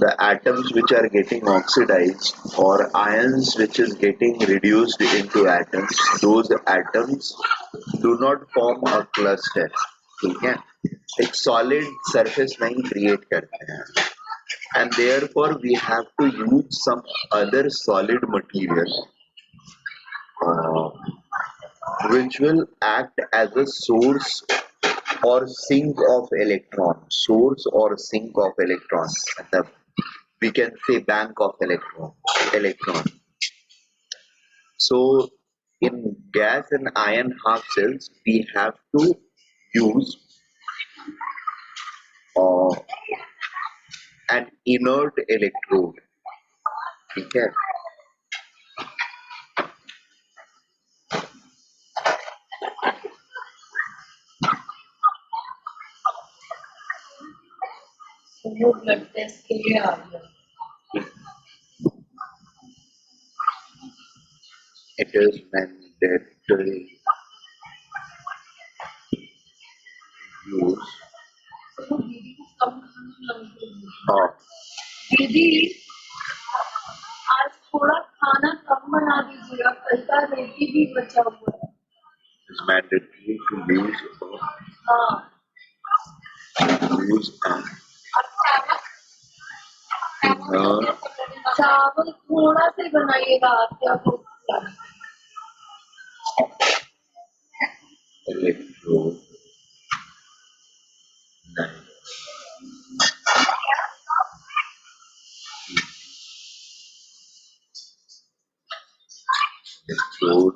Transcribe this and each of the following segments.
The atoms which are getting oxidized or ions which is getting reduced into atoms, those atoms do not form a cluster. ठीक है, एक solid surface नहीं create करते हैं, and therefore we have to use some other solid material uh, which will act as a source or sink of electrons. Source or sink of electrons. मतलब we can say bank of electron. So in gas and ion half cells, we have to use uh, an inert electrode. ठीक है, वो blood test के लिए आ गया. it is mandatory use. तो दीदी को कम खाना लगेगी. हाँ, दीदी आज थोड़ा खाना कम बना दीजिएगा, कल का रोटी भी बचा हुआ है. it's mandatory to use हाँ, चावल थोड़ा से बनाइएगा आटे को. electrode. Electrode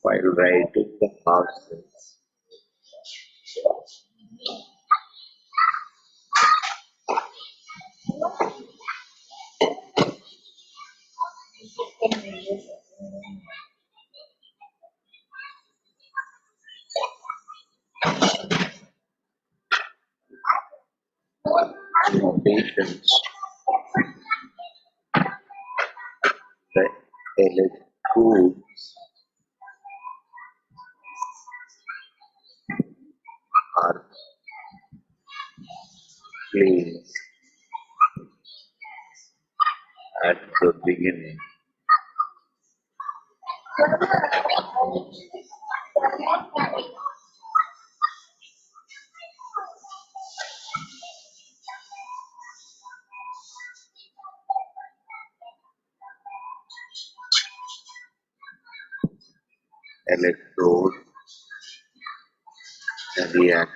while writing the half cells. Notations. The electrodes are placed at the beginning electrode reaction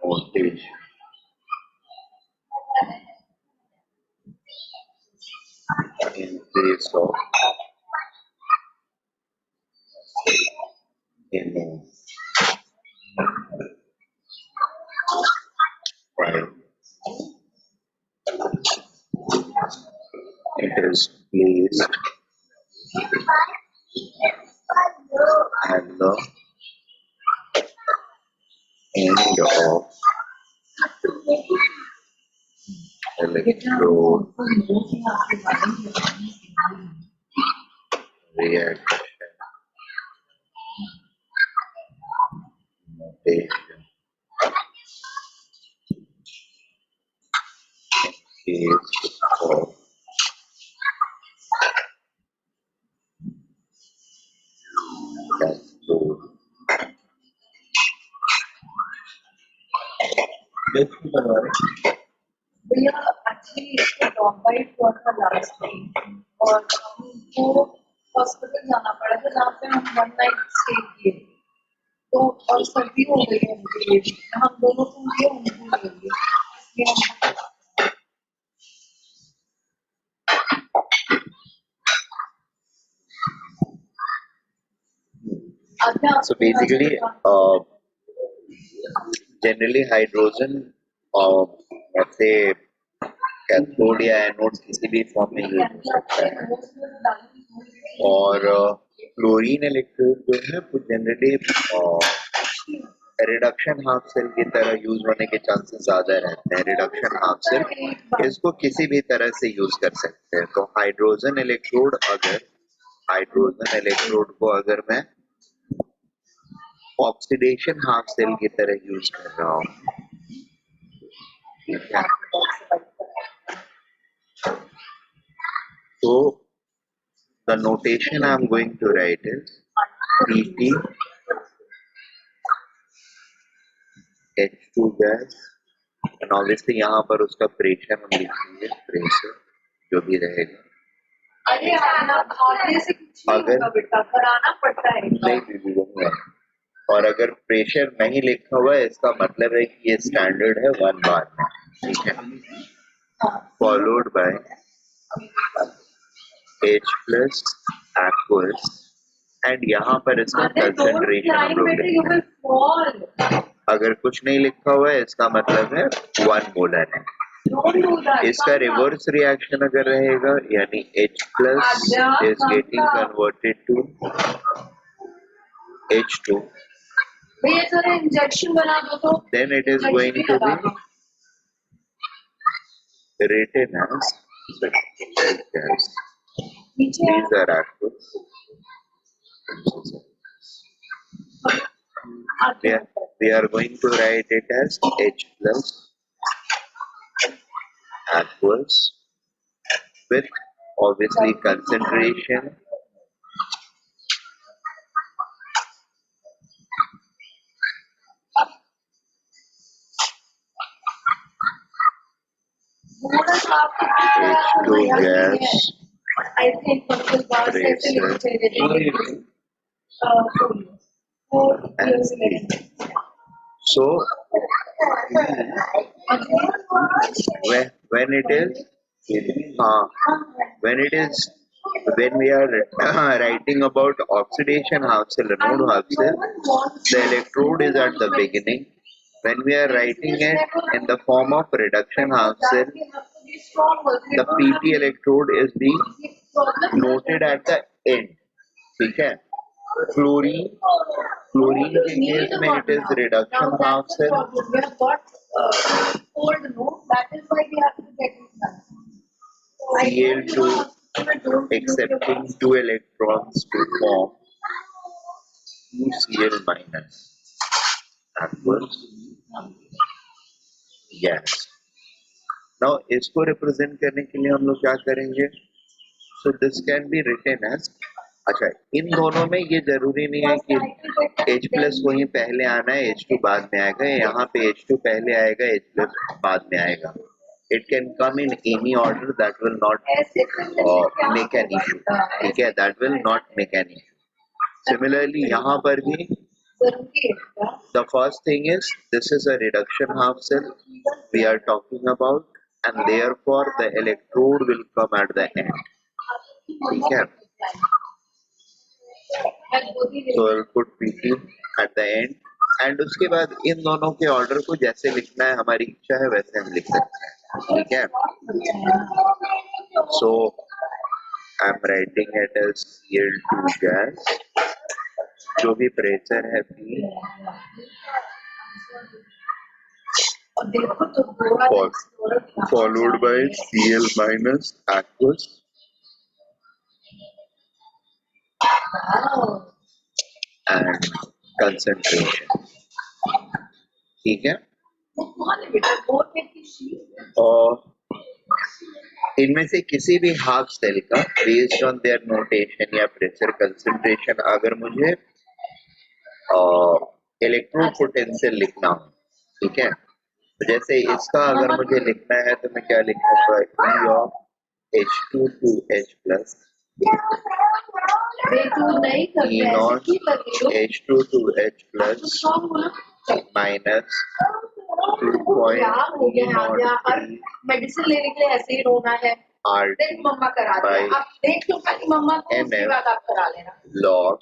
notation. In case of NO, right, it is placed at the end of electrode reaction notation. Case of cathode. भैया actually इसको dog bite हुआ था last time और हमको hospital जाना पड़ा था जहाँ पे हम 1 नाइट स्टे किए. तो और सर्दी हो गई है उनके लिए, हम दोनों को लिए उनको लिए, इसलिए हम So basically, generally hydrogen, let's say cathode या एनोड किसी भी फॉर्म में यूज हो सकता है. और क्लोरीन इलेक्ट्रोड जो है वो जनरली रिडक्शन हाफ सेल की तरह यूज होने के चांसेस ज्यादा रहते हैं। रिडक्शन हाफ सेल इसको किसी भी तरह से यूज कर सकते हैं। तो हाइड्रोजन इलेक्ट्रोड को अगर मैं ऑक्सीडेशन हाफ सेल की तरह यूज कर रहा हूँ, ठीक है, तो the notation I'm going to write is Pt H2 gas, and obviously यहाँ पर उसका प्रेशर हम लिखेंगे, प्रेशर जो भी रहेगा। अरे आना खाने से कुछ नहीं होगा बेटा, कराना पड़ता है। नहीं दीदी नहीं है। और अगर प्रेशर नहीं लिखा हुआ है इसका मतलब है कि ये स्टैंडर्ड है 1 बार में, ठीक है, followed by H plus aqueous, and यहाँ पर इसका कंसंट्रेशन हम लोग लिखेंगे। अगर कुछ नहीं लिखा हुआ है इसका मतलब है 1 मोलर है। इसका रिवर्स रिएक्शन अगर रहेगा यानी H plus is getting converted to H2, injection बना दो तो then it is going to be written as gas. These are aqueous. We are going to write it as H plus aqueous with obviously concentration H2 gas so when it is when we are writing about oxidation half cell and node half cell, the electrode is at the beginning. When we are writing it in the form of reduction half cell, the PP electrode is being noted at the end, ठीक है। Chlorine के case में it is reduction half cell, Cl2 accepting 2 electrons to form 2Cl minus aqueous gas. Now इसको represent करने के लिए हम लोग क्या करेंगे? So this can be written as, अच्छा इन दोनों में ये जरूरी नहीं है कि H प्लस वहीं पहले आना है H2 बाद में आएगा, यहाँ पे H2 पहले आएगा H प्लस बाद में आएगा। It can come in any order, that will not make an issue, ठीक है, that will not make an issue. Similarly यहाँ पर भी the first thing is this is a reduction half cell we are talking about, and therefore the electrode will come at the end, ठीक है। So I'll put PT at the end, and उसके बाद इन दोनों के order को जैसे लिखना है हमारी इच्छा है वैसे हम लिख सकते हैं, ठीक है। So I'm writing it as Cl2 gas, जो भी प्रेशर है P, followed by Cl minus aqueous and concentration, ठीक है। और इनमें से किसी भी हाफ सेल का बेस्ड ऑन देयर नोटेशन या प्रेशर कंसंट्रेशन अगर मुझे इलेक्ट्रोड पोटेंशियल लिखना हो, ठीक है, तो जैसे इसका अगर मुझे लिखना है तो मैं क्या लिखूंगा, E of H2 to H plus E naught H2 to H plus minus 2.03 medicine लेने के लिए ऐसे ही रोना है, देख मम्मा करा दे, आप देख लो खाली मम्मा को, उसके बाद आप करा लेना log।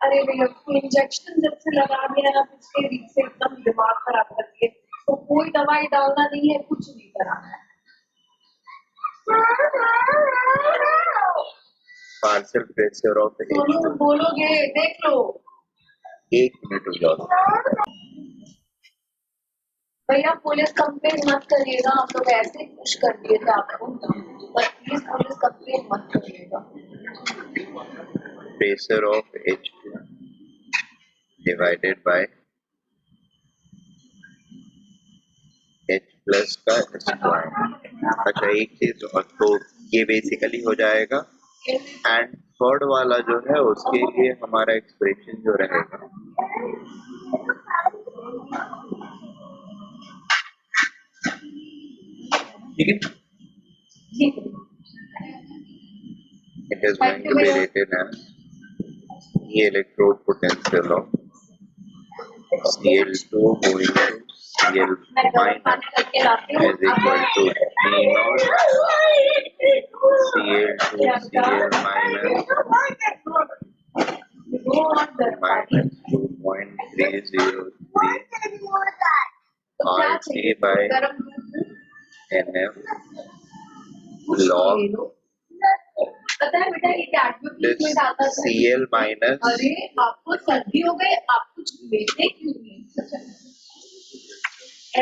अरे भैया इंजेक्शन जब से लगा दिया ना पिछले वीक से एकदम दिमाग खराब कर दिए, तो कोई दवाई डालना नहीं है, कुछ नहीं कराना है। पार्शियल प्रेशर ऑफ H2 बोलोगे, देख लो, 1 मिनट हो जाओ। भैया पुलिस कंप्लेन मत करिएगा, हम लोग ऐसे ही खुश कर दिए थे आपको, पर प्लीज पुलिस कंप्लेन मत करिएगा। Pressure of H divided by H plus का स्क्वायर। अच्छा एक चीज और, तो ये बेसिकली हो जाएगा। एंड थर्ड वाला जो है उसके लिए हमारा एक्सप्रेशन जो रहेगा, ठीक है, it is going to be written as the electrode potential of Cl2 going to Cl minus is equal to E naught Cl2 Cl minus 2.303 RC by NF log पता है बेटा ये कैडमिक में डालता था Cl minus। अरे आपको सर्दी हो गई, आप कुछ लेते क्यों नहीं?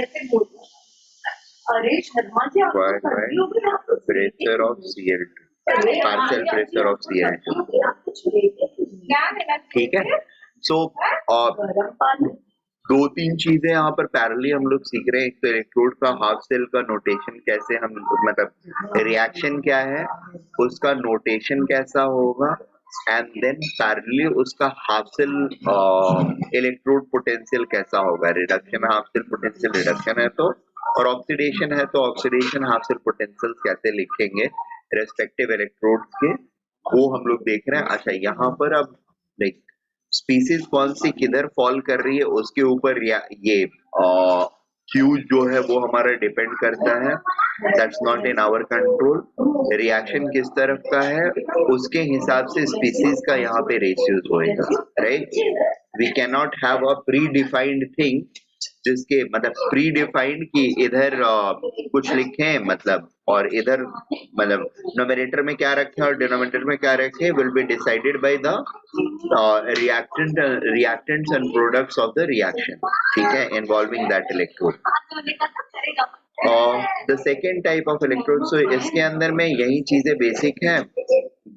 ऐसे बोलता, अरे शर्मा जी आपको सर्दी हो गई, आप pressure of Cl2, partial pressure of Cl2, आप कुछ लेते क्यों नहीं? क्या लेना? ठीक है। सो गर्म पानी। दो तीन चीजें यहाँ पर पैरेलली हम लोग सीख रहे हैं। एक तो इलेक्ट्रोड का हाफ सेल का नोटेशन कैसे हम, मतलब रिएक्शन क्या है, उसका नोटेशन कैसा होगा, एंड देन पैरेलली उसका हाफ सेल इलेक्ट्रोड पोटेंशियल कैसा होगा। Reduction half cell potential reduction है तो, और ऑक्सीडेशन है तो ऑक्सीडेशन हाफ सेल पोटेंशियल कैसे लिखेंगे रेस्पेक्टिव इलेक्ट्रोड्स के, वो हम लोग देख रहे हैं। अच्छा यहाँ पर अब लाइक स्पीसीज कौन सी किधर फॉल कर रही है उसके ऊपर ये क्यू जो है वो हमारा डिपेंड करता है। That's not in our control. Reaction किस तरफ का है उसके हिसाब से स्पीसीज का यहाँ पे रेशियोज होएगा, right. We can not have a predefined thing, जिसके मतलब प्री डिफाइंड कि इधर कुछ लिखे मतलब और इधर मतलब न्यूमरेटर में क्या रखे और डिनोमिनेटर में क्या रखे, will be decided by the reactants and products of the reaction, ठीक है, involving that electrode। और the second type of electrode, so इसके अंदर में यही चीजें बेसिक हैं।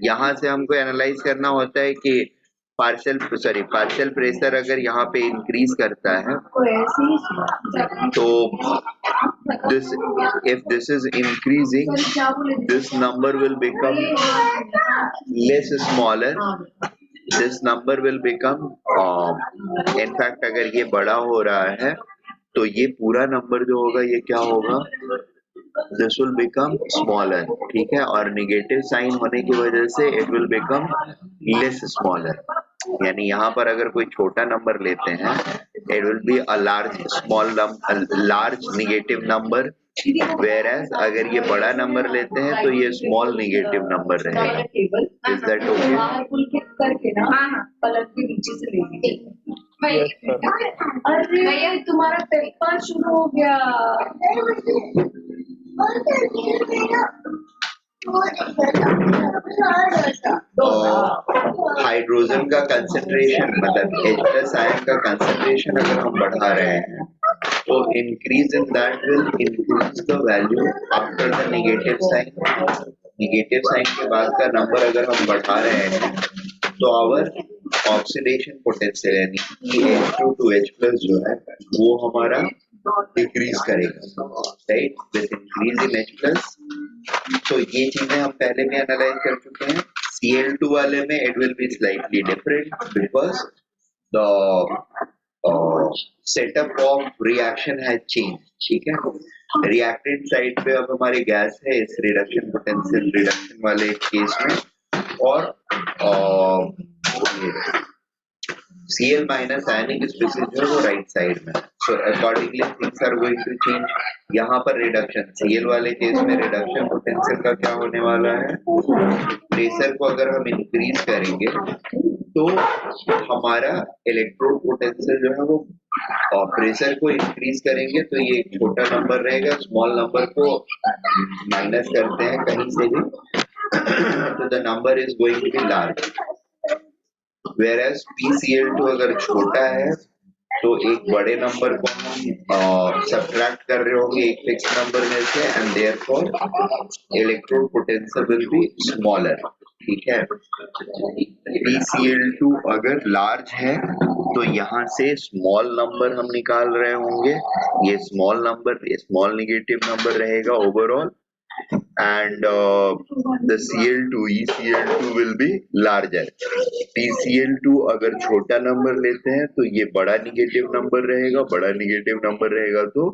यहाँ से हमको एनालाइज करना होता है कि पार्शियल प्रेशर अगर यहाँ पे इंक्रीज करता है तो this, if this is increasing, this number will become less smaller, this number will become in fact अगर ये बड़ा हो रहा है तो ये पूरा नंबर जो होगा ये क्या होगा, this will become smaller, ठीक है, और नेगेटिव साइन होने की वजह से it will become less smaller। यानी यहाँ पर अगर कोई छोटा नंबर लेते हैं it will be a large negative number, whereas अगर ये बड़ा नंबर लेते हैं तो ये स्मॉल नेगेटिव नंबर रहेगा। Is that okay? करके ना पलक के नीचे से लेंगे। अरे भैया तुम्हारा पेपर शुरू हो गया। हाइड्रोजन का कंसेंट्रेशन मतलब H+ आयन का कंसेंट्रेशन अगर हम बढ़ा रहे हैं तो increase in that will increase the value after the negative sign. Negative sign के बाद का नंबर अगर हम बढ़ा रहे हैं तो आवर ऑक्सीडेशन पोटेंशियल यानी H2 to H+ जो है वो हमारा डिक्रीज करेगा, right, with increase in H+। तो ये चीजें हम पहले में एनालाइज कर चुके हैं। Cl2 वाले में it will be slightly different because the setup of reaction has changed, ठीक है। रिएक्टेंट साइड पे अब हमारी गैस है इस रिडक्शन पोटेंशियल रिडक्शन वाले केस में, और Cl minus ionic species जो है वो राइट साइड में। So accordingly things are going to change। यहाँ पर रिडक्शन Cl वाले केस में रिडक्शन पोटेंशियल का क्या होने वाला है, प्रेशर को अगर हम इंक्रीज करेंगे तो हमारा इलेक्ट्रोड पोटेंशियल जो है वो प्रेशर को इंक्रीज करेंगे तो ये एक छोटा नंबर रहेगा, स्मॉल नंबर को माइनस करते हैं कहीं से भी तो the number is going to be large. Whereas PCl2 अगर छोटा है तो एक बड़े नंबर को हम सब्ट्रैक्ट कर रहे होंगे एक फिक्स नंबर में से and therefore electrode potential will be smaller. ठीक है, PCl2 अगर लार्ज है तो यहाँ से स्मॉल नंबर हम निकाल रहे होंगे, ये small number, small negative number रहेगा overall, and the Cl2 ECl2 will be larger। PCl2 अगर छोटा नंबर लेते हैं तो ये बड़ा निगेटिव नंबर रहेगा, बड़ा निगेटिव नंबर रहेगा तो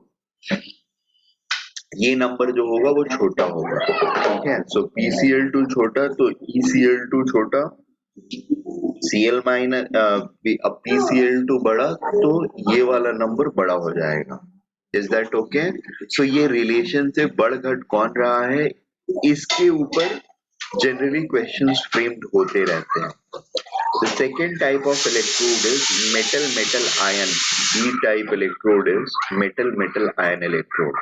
ये नंबर जो होगा वो छोटा होगा। ठीक है, सो PCl2 छोटा तो ECl2 छोटा, Cl माइनस PCl2 बड़ा तो ये वाला नंबर बड़ा हो जाएगा। Is that okay? सो ये रिलेशन से बढ़ घट कौन रहा है, इसके ऊपर generally questions framed होते रहते हैं। The second type of electrode is metal metal ion। B type electrode is metal metal ion electrode।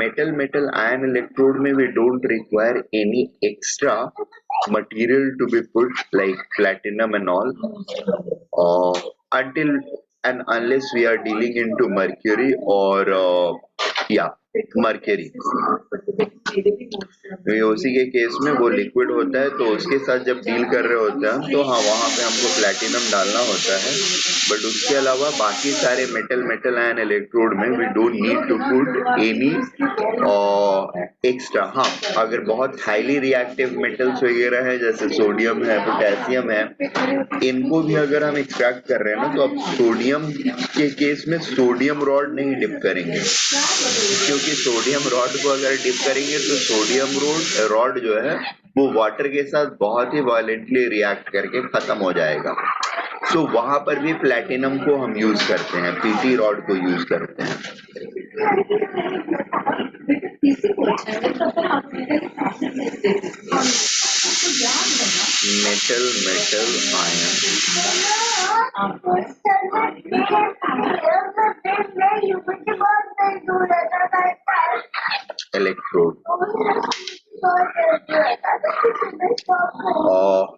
Metal metal ion electrode में we don't require any extra material to be put like platinum and all, until and unless we are dealing into mercury or mercury. उसी के case में वो liquid होता है तो उसके साथ जब डील कर रहे होते हैं तो हाँ वहां पे हमको प्लैटिनम डालना होता है, बट उसके अलावा बाकी सारे मेटल मेटल आयन इलेक्ट्रोड में we don't need to put any extra. हाँ, अगर बहुत हाईली रिएक्टिव मेटल्स वगैरह है जैसे सोडियम है, पोटेशियम है, इनको भी अगर हम एक्सट्रैक्ट कर रहे हैं ना तो अब सोडियम के केस में सोडियम रॉड नहीं डिप करेंगे, क्योंकि सोडियम रॉड को अगर डिप करेंगे तो सोडियम रॉड जो है वो वाटर के साथ बहुत ही वायलेंटली रिएक्ट करके खत्म हो जाएगा। सो वहां पर भी प्लैटिनम को हम यूज करते हैं, पीटी रॉड को यूज करते हैं। Metal metal ion electrode, or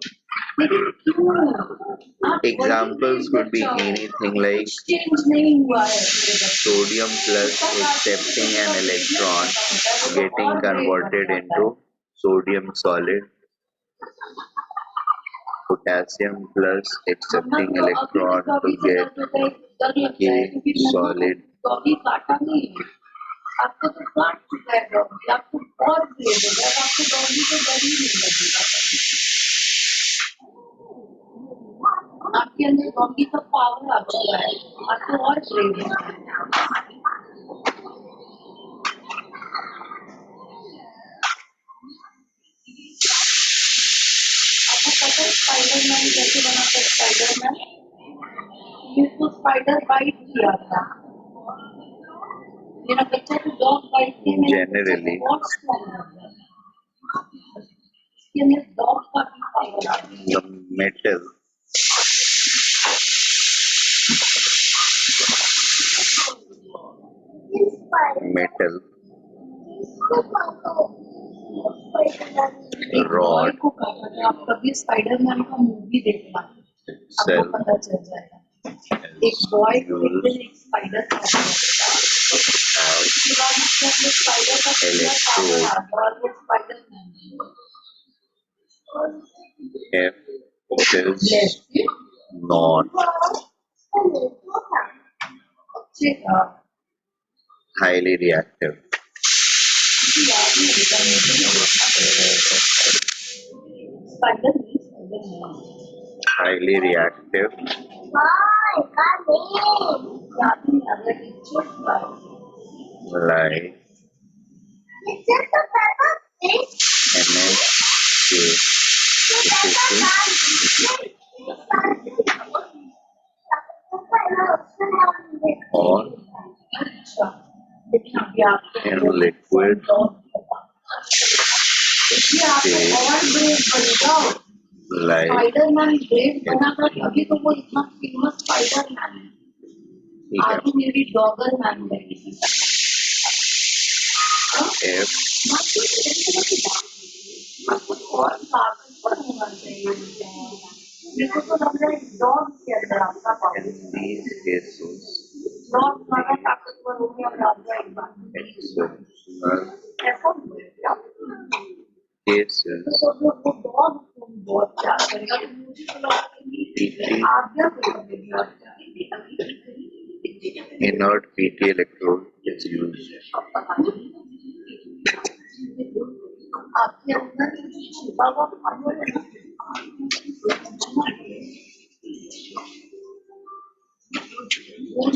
examples could be anything like sodium plus accepting an electron getting converted into sodium solid, potassium plus accepting electron to get a solid, आपको तो काट चुका है doggy, आपको बहुत दे देगा, आपको डॉगी को डर ही नहीं लगेगा। आपके अंदर डॉगी का पावर आ चुका है, आपको और ब्रेव है। आपको पता है स्पाइडरमैन कैसे बना था? स्पाइडरमैन इसको स्पाइडर बाइट किया था, मेरा बच्चा तो डॉग बाइट किया, generally बहुत स्ट्रॉन्ग हो गया, इसके अंदर डॉग का भी पावर आ गया। the metal रॉड को काटा था। आप कभी स्पाइडरमैन का मूवी देखना, आपको पता चल जाएगा। एक बॉय को एक दिन एक स्पाइडर काट लिया, उसके बाद उसके अंदर स्पाइडर का पूरा पावर आ गया और वो Spiderman F is not highly reactive, highly reactive like NHK, or in liquid like Spiderman brave बना था तभी तो वो इतना फेमस स्पाइडरमैन है। आगे मेरी डॉगरमैन बनेगी। F आपको और ताकतवर होना चाहिए। मेरे को तो लग रहा है डॉग के अंदर आपका power In these cases, dog ज्यादा ताकतवर हो गया और राजा एक बार exceptional ऐसा क्या cases, तो वो डॉग बहुत प्यार करेगा तो मुझे तो लगता है कि PT आज्ञा करेगी और inert PT electrode is used. आपके अंदर छिपा हुआ पावर है वो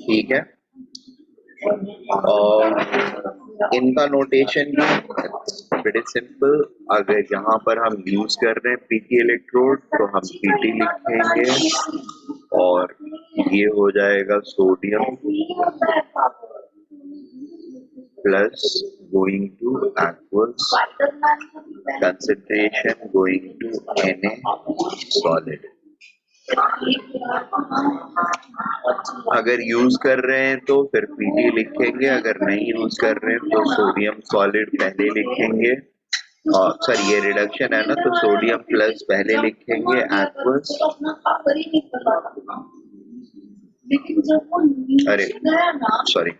ठीक है, और इनका नोटेशन भी बड़े सिंपल। अगर यहाँ पर हम यूज कर रहे हैं पीटी इलेक्ट्रोड तो हम पीटी लिखेंगे और ये हो जाएगा sodium plus going to aqueous, concentration going to Na solid। अगर यूज कर रहे हैं तो फिर पीटी लिखेंगे, अगर नहीं यूज कर रहे हैं तो सोडियम सॉलिड पहले लिखेंगे। सॉरी ये रिडक्शन है ना, तो सोडियम प्लस पहले लिखेंगे aqueous, अरे सॉरी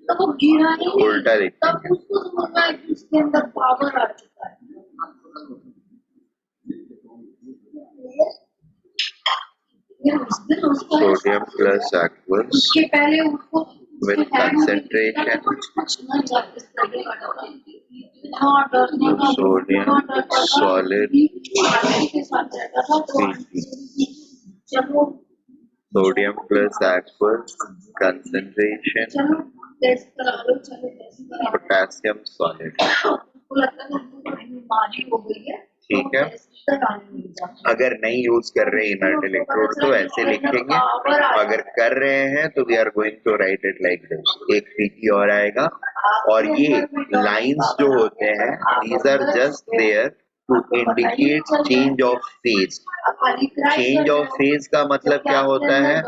तो वो गिरा ही नहीं, उल्टा तब लिखेंगे, उसको समझ में आया कि इसके अंदर पावर आ चुका है। फिर उस दिन उसको सोडियम प्लस aqueous उसके पहले उसको with concentration sodium solid चलो sodium plus aqueous concentration चलो टेस्ट करा लो, चलो टेस्ट करा लो। potassium solid। उसको लगता है कि बीमारी हो गई है, ठीक है, अगर नहीं यूज कर रहे इनर्ट इलेक्ट्रोड तो ऐसे लिखेंगे, अगर कर रहे हैं तो we are going to write it like this. एक पीटी और आएगा, और ये लाइंस जो होते हैं these are just there to indicate change of phase. Change of phase का मतलब क्या होता है,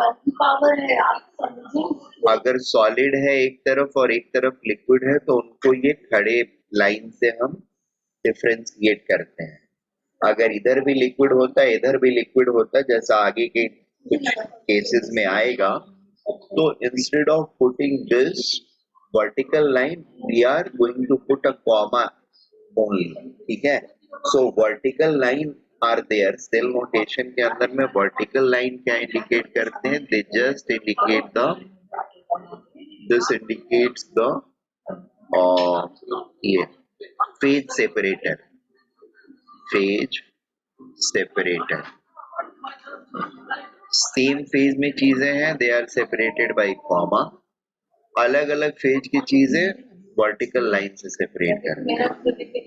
अगर सॉलिड है एक तरफ और एक तरफ लिक्विड है तो उनको ये खड़े लाइन से हम डिफरेंशिएट करते हैं। अगर इधर भी लिक्विड होता है इधर भी लिक्विड होता है, जैसा आगे के कुछ केसेस में आएगा, तो instead of putting this vertical line we are going to put a comma only. ठीक है, so vertical line are there. Cell notation के अंदर में वर्टिकल लाइन क्या इंडिकेट करते हैं, they just indicate the, this indicates the ये phase separator, phase separator. Same phase में चीजें हैं, they are separated by comma. अलग अलग फेज की चीजें वर्टिकल लाइन से सेपरेट कर।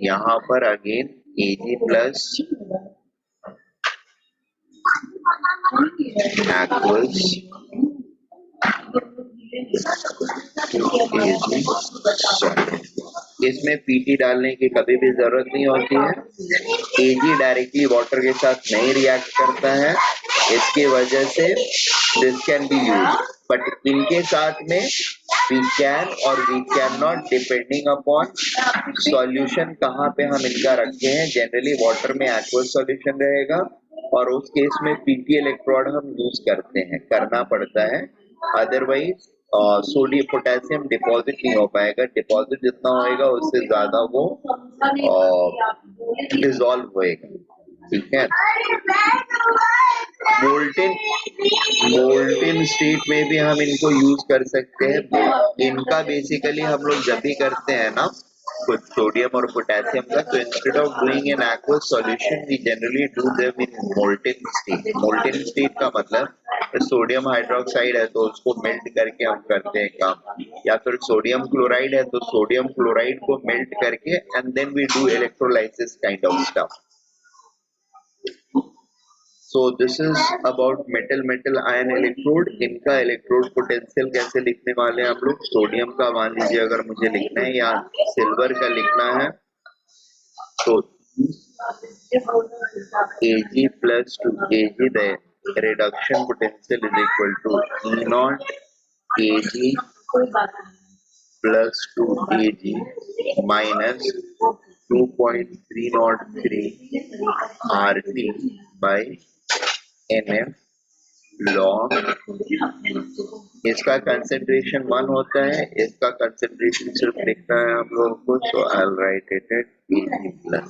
यहाँ पर again Ag plus aqueous Ag solid। इसमें पीटी डालने की कभी भी जरूरत नहीं होती है। एजी डायरेक्टली वाटर के साथ नहीं रिएक्ट करता है, इसकी वजह से this can be use, but इनके साथ में वी कैन और we can not, depending upon solution कहाँ पे हम इनका रखते हैं। जनरली वाटर में एक्वस सॉल्यूशन रहेगा और उस केस में पीटी इलेक्ट्रोड हम यूज करते हैं, करना पड़ता है, अदरवाइज सोडियम पोटेशियम डिपॉजिट नहीं हो पाएगा। डिपॉजिट जितना होएगा उससे ज्यादा वो डिसॉल्व होएगा। ठीक है, मोल्टेन स्टेट में भी हम इनको यूज कर सकते हैं। इनका बेसिकली हम लोग जब भी करते हैं ना कुछ सोडियम और पोटेशियम का, तो instead of doing an aqueous solution we generally do them in molten state. Molten state का मतलब सोडियम हाइड्रोक्साइड है तो उसको मेल्ट करके हम करते हैं काम, या फिर सोडियम क्लोराइड है तो सोडियम क्लोराइड को मेल्ट करके and then we do electrolysis kind of stuff. So this is about metal ion electrode। इनका इलेक्ट्रोड पोटेंशियल कैसे लिखने वाले हैं हम लोग। सोडियम का मान लीजिए अगर मुझे लिखना है या सिल्वर का लिखना है तो Ag plus to Ag, the reduction potential is equal to E naught Ag plus 2 Ag minus 2.303 RT by NF log, इसका कंसेंट्रेशन 1 होता है, इसका कंसेंट्रेशन सिर्फ लिखना है हम लोगों को, so I'll write it at Ag plus.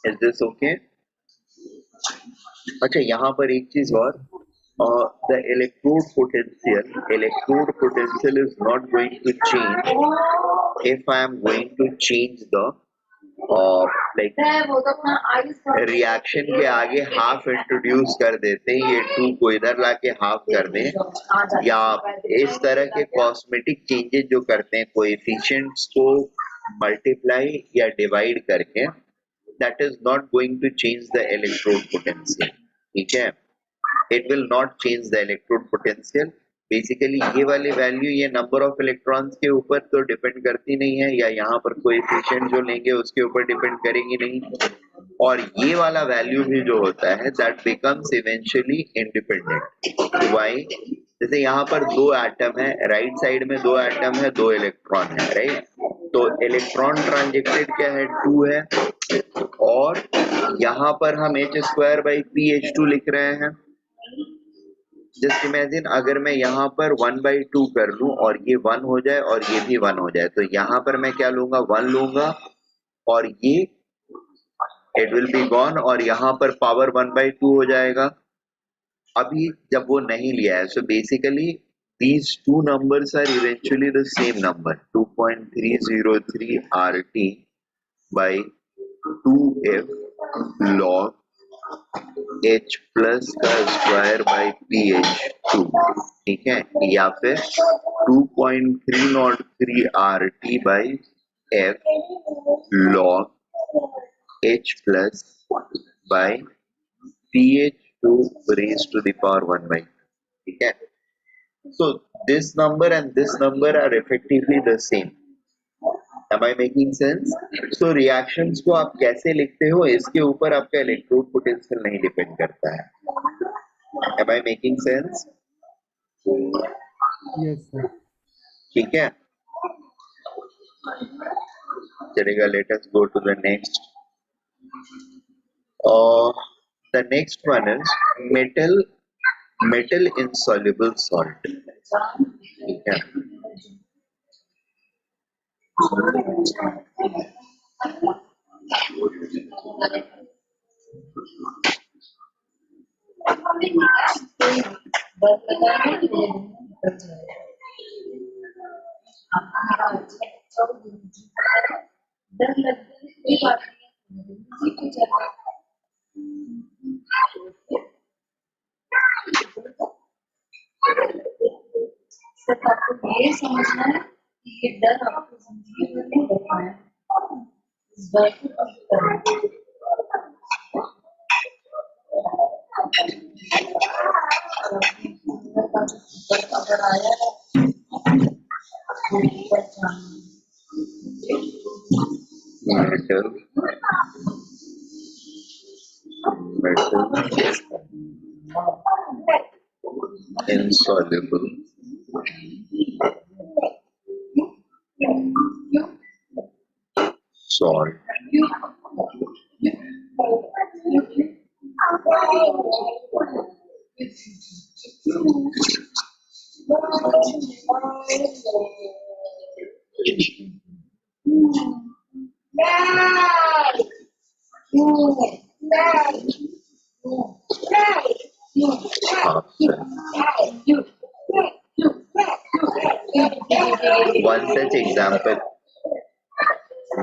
Is this okay? अच्छा, यहाँ पर एक चीज और, the electrode potential is not going to change if I am going to change the like reaction के आगे हाफ इंट्रोड्यूस कर देते हैं, ये 2 को इधर लाके हाफ कर दें, या इस तरह के कॉस्मेटिक चेंजेस जो करते हैं कोएफिशिएंट्स को मल्टीप्लाई या डिवाइड करके, that is not going to change the electrode potential. ठीक है, it will not change the electrode potential. Basically ये वाली वैल्यू ये नंबर ऑफ इलेक्ट्रॉन्स के ऊपर तो डिपेंड करती नहीं है, या यहाँ पर कोएफिशिएंट जो लेंगे उसके ऊपर डिपेंड करेंगी नहीं, और ये वाला वैल्यू भी जो होता है that becomes eventually independent. Why? जैसे यहाँ पर 2 एटम है, राइट साइड में 2 एटम है, 2 इलेक्ट्रॉन है, राइट? तो इलेक्ट्रॉन ट्रांजेक्टेड क्या है, 2 है, और यहाँ पर हम h²/pH2 लिख रहे हैं. जस्ट इमेजिन अगर मैं यहाँ पर 1/2 कर लूं और ये 1 हो जाए और ये भी 1 हो जाए, तो यहाँ पर मैं क्या लूंगा, 1 लूंगा, और ये इट विल बी गॉन, और यहाँ पर पावर 1/2 हो जाएगा. अभी जब वो नहीं लिया है, so basically these two numbers are eventually the same number, 2.303 RT by 2F log H plus का स्क्वायर बाई PH2. ठीक है, या फिर 2.303 RT by F log H plus by PH2 raised to the power 1/2. ठीक है, so this number and this number are effectively the same. Am I making sense? So reactions को आप कैसे लिखते हो इसके ऊपर आपका इलेक्ट्रोड पोटेंशियल नहीं डिपेंड करता है. Am I making sense? Yes, sir. ठीक है, चलेगा. Let us go to the next. The next one is metal insoluble salt. ठीक है, डर लगता है कोई बात नहीं, सिर्फ आपको ये समझना है कि ये डर आपको जिंदगी में नहीं रहना है, इस डर को दूर करना है. अगर आया है metal insoluble salt.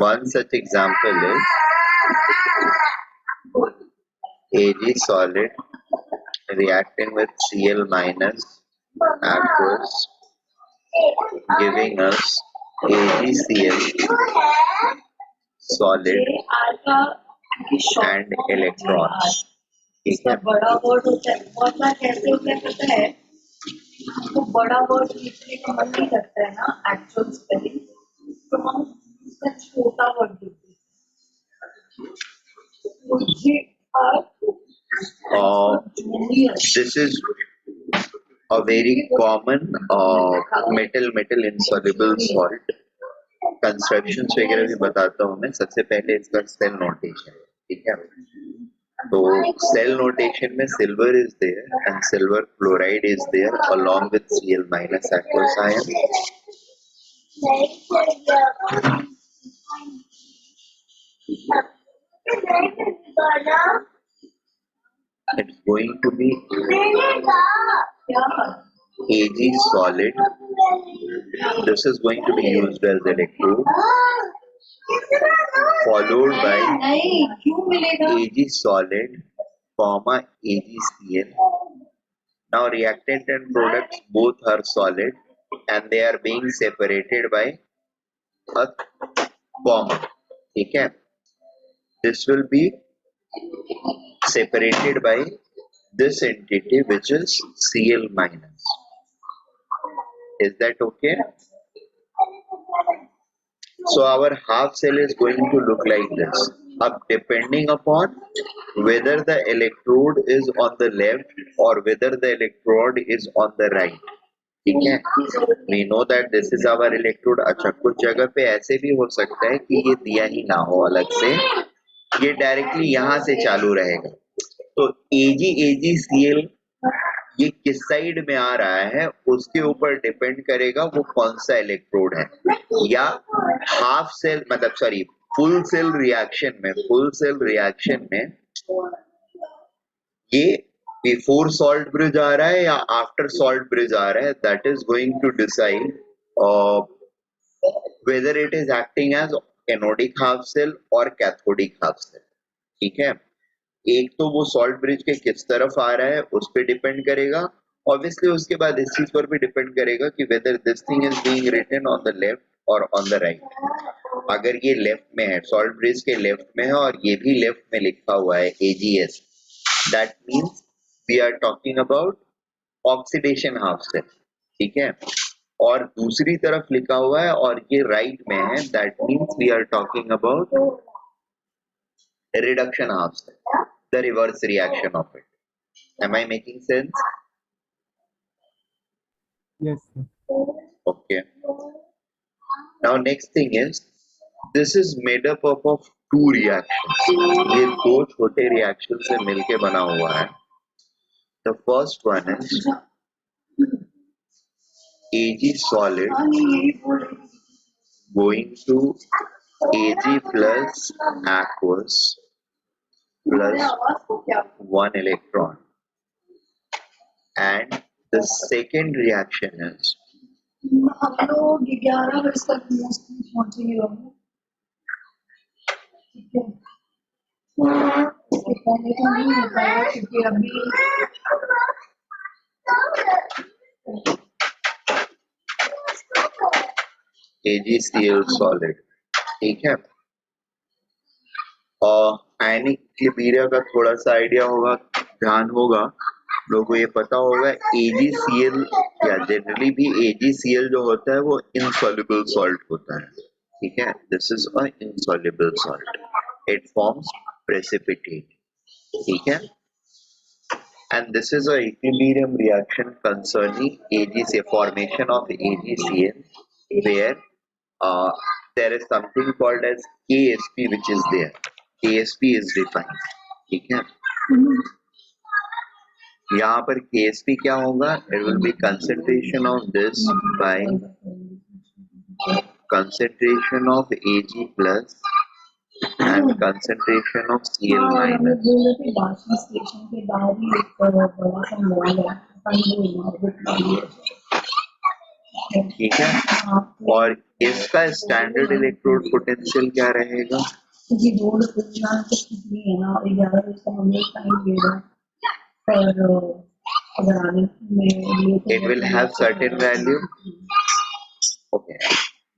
One such example is Ag solid reacting with Cl minus aqueous, giving us AgCl solid and electrons. ठीक है, बड़ा वर्ड होता है, वरना कैसे होता है पता है, तो बड़ा वर्ड लिखने का मन नहीं करता है ना एक्चुअल स्पेलिंग, तो हम उसका छोटा वर्ड लिखते हैं. this is a very common metal insoluble salt. Constructions वगैरह भी बताता हूँ मैं. सबसे पहले इसका सेल नोटेशन, ठीक है. तो सेल नोटेशन में silver is there and silver chloride is there along with Cl minus aqueous ion. It's going to be Ag solid. This is going to be used as electrode, followed by Ag solid, comma AgCl. Now reactant and products both are solid and they are being separated by a comma. ठीक है. This will be separated by this entity which is Cl minus. Is that okay? So our half cell is going to look like this. Up depending upon whether the electrode is on the left or whether the electrode is on the right. ठीक है. We know that this is our electrode. अच्छा, कुछ जगह पे ऐसे भी हो सकता है कि ये दिया ही ना हो अलग से, ये डायरेक्टली यहाँ से चालू रहेगा. तो AgCl ये किस साइड में आ रहा है उसके ऊपर डिपेंड करेगा वो कौन सा इलेक्ट्रोड है. या हाफ सेल मतलब सॉरी फुल सेल रिएक्शन में ये बिफोर सॉल्ट ब्रिज आ रहा है या आफ्टर सॉल्ट ब्रिज आ रहा है. That is going to decide whether it is acting as anodic half cell और कैथोडिक हाफ सेल. ठीक है. एक तो वो सॉल्ट ब्रिज के किस तरफ आ रहा है उस पे डिपेंड करेगा. ऑब्वियसली उसके बाद इस चीज पर भी डिपेंड करेगा कि whether this thing is being written on the left और ऑन द राइट. अगर ये लेफ्ट में है, सॉल्ट ब्रिज के लेफ्ट में है और ये भी लेफ्ट में लिखा हुआ है AgS, that means we are talking about oxidation half cell. ठीक है. और दूसरी तरफ लिखा हुआ है और ये राइट में है, that means we are talking about reduction half cell, the reverse reaction of it. Am I making sense? Yes, sir. Okay. Now next thing is this is made up of two reactions. ये दो छोटे reactions से मिलके बना हुआ है. The first one is Ag solid going to Ag plus aqueous plus one electron, and the second reaction is हम लोग 11 बजे तक मोस्टली पहुंचेंगे लोग. ठीक है. उसके पहले तो नहीं हो पाएगा क्योंकि अभी AgCl solid. ठीक है. और आयनिक क्लिपीरिया का थोड़ा सा आइडिया होगा, ध्यान होगा लोगों को, ये पता होगा AgCl या जनरली भी AgCl जो होता है वो insoluble salt होता है. ठीक है. This is a insoluble salt. It forms precipitate. ठीक है. And this is a equilibrium reaction concerning AgCl, formation of AgCl, where there is something called as KSP which is there. KSP is defined. ठीक है. यहाँ पर KSP क्या होगा? It will be concentration of this by concentration of Ag plus and concentration of Cl हाँ, हम लोग minus. बोल रहे थे बाकी स्टेशन के बाहर ही एक बड़ा सा मॉल है. ठीक है. और इसका स्टैंडर्ड इलेक्ट्रोड पोटेंशियल क्या रहेगा? क्योंकि रोड पूछना कुछ नहीं है ना, 11 बजे तक हम लोग टाइम दे रहे हैं और अगर आने में It will have certain value. Okay.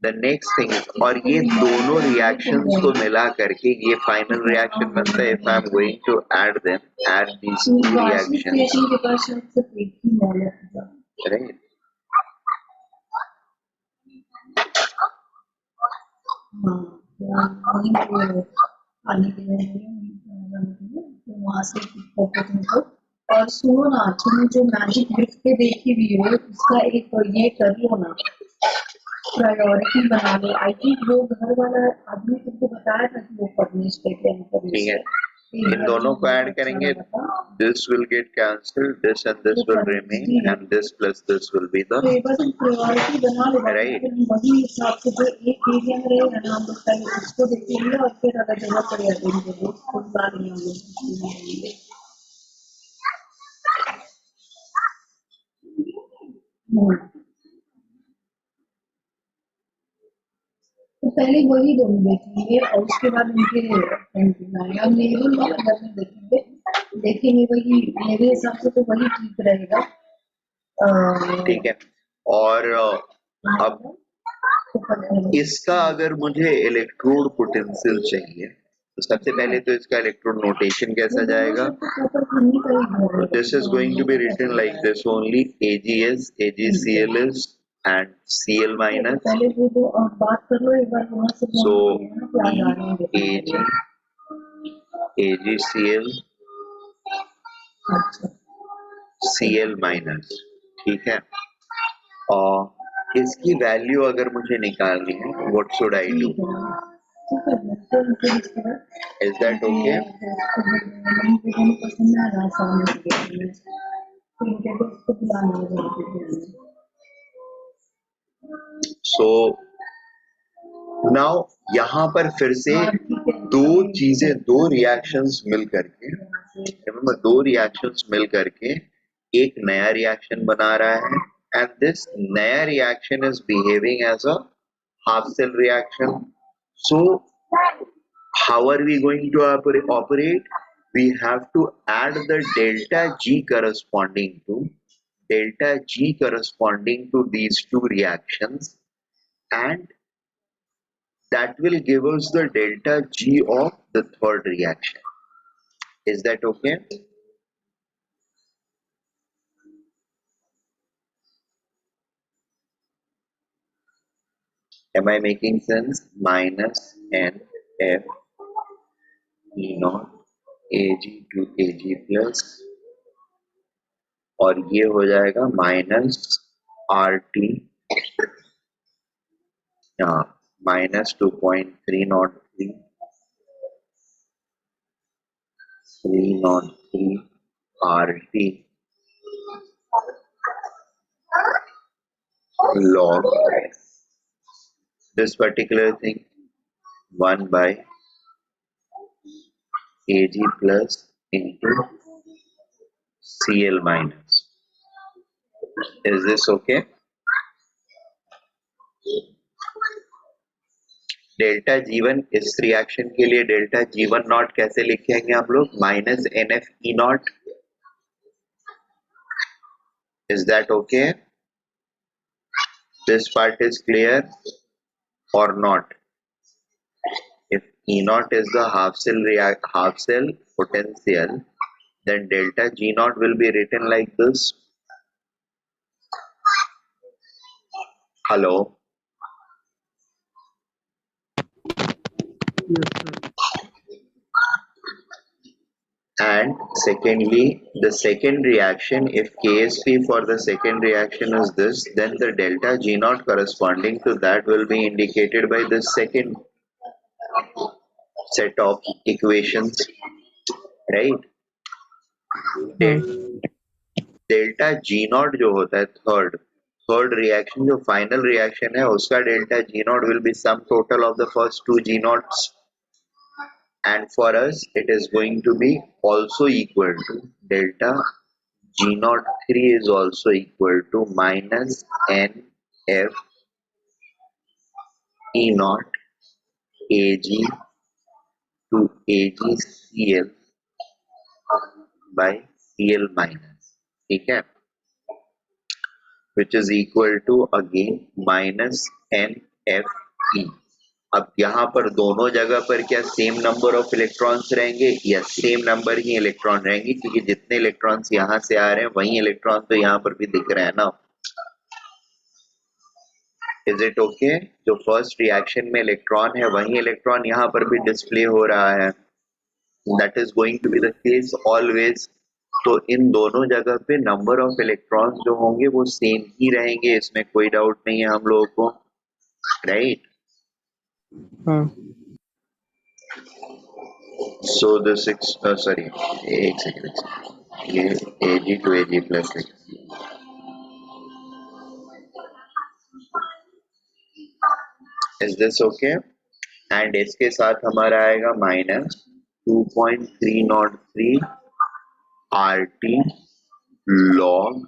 The next thing is, और ये दोनों reactions को मिला करके ये final reaction बनता है. If I am going to add these two reactions, के पास से पेट ही मॉल है. right? हाँ, वहीं पे आने के लिए तो वहाँ से पिक करके तुमको और सुनो ना, तुम जो मैजिक ब्रिक पे देखी हुई हो उसका एक ये कर लो ना, प्रायोरिटी बना लो। आई थिंक वो घर वाला आदमी तुमको बताया था कि वो परमेश करके ठीक है, इन दोनों को ऐड करेंगे, this will get cancelled, this and this will remain, and this plus this will be the priority बना लो, right. फिर वही हिसाब से जो एक एरिया में रहेगा ना, हम लोग पहले उसको देखेंगे और फिर अगर जगह पड़ जाएंगे वो खुद बात नहीं होगी। तो पहले वही दोनों देखेंगे और उसके बाद उनके हम मेरे घर में देखेंगे वही, मेरे हिसाब से तो वही ठीक रहेगा। ठीक है, और अब इसका अगर मुझे इलेक्ट्रोड पोटेंशियल चाहिए तो सबसे पहले तो इसका इलेक्ट्रोड नोटेशन कैसा जाएगा, this is going to be written like this only, AgS, AgCl is and Cl minus, so Ag, AgCl, Cl minus, ठीक है। और इसकी वैल्यू अगर मुझे निकालनी है, what should I do, is that okay? So now यहाँ पर फिर से दो रिएक्शंस मिल करके, रिमेंबर दो रिएक्शंस मिल करके एक नया रिएक्शन बना रहा है, एंड दिस नया reaction is behaving as a half cell reaction. So how are we going to operate? We have to add the delta G corresponding to these two reactions, and that will give us the delta G of the third reaction. Is that okay? Am I making sense? Minus NF E naught Ag to Ag plus, और ये हो जाएगा minus RT minus 2.303 RT log this particular thing 1 by Ag plus into Cl minus. Is this okay? Delta G1 इस reaction के लिए delta G1 not कैसे लिखेंगे हम लोग, minus NF E not. Is that okay? This part is clear or not? If E naught is the half cell potential, then delta G naught will be written like this. Hello? Yes, sir. And secondly, the second reaction, if KSP for the second reaction is this, then the delta G naught corresponding to that will be indicated by this second set of equations, right? Delta G naught जो होता है third reaction, जो final reaction है उसका delta G naught will be sum total of the first two G naughts, and for us it is going to be also equal to delta G naught 3 is also equal to minus NF E naught Ag to AgCl by Cl minus, ठीक है, which is equal to again minus NFE. अब यहाँ पर दोनों जगह पर क्या same number of electrons रहेंगे? यस, सेम नंबर ही इलेक्ट्रॉन रहेंगे, क्योंकि जितने इलेक्ट्रॉन्स यहाँ से आ रहे हैं वही इलेक्ट्रॉन तो यहाँ पर भी दिख रहे हैं ना। Is it okay? जो फर्स्ट रिएक्शन में इलेक्ट्रॉन है वही इलेक्ट्रॉन यहाँ पर भी डिस्प्ले हो रहा है। That is going to be the case always तो इन दोनों जगह पे नंबर ऑफ इलेक्ट्रॉन्स जो होंगे वो सेम ही रहेंगे, इसमें कोई डाउट नहीं है हम लोगों को, राइट? हाँ सो द सिक्स सॉरी, एक सेकेंड, ये Ag to Ag plus is this okay? And इसके साथ हमारा आएगा minus 2.303 RT log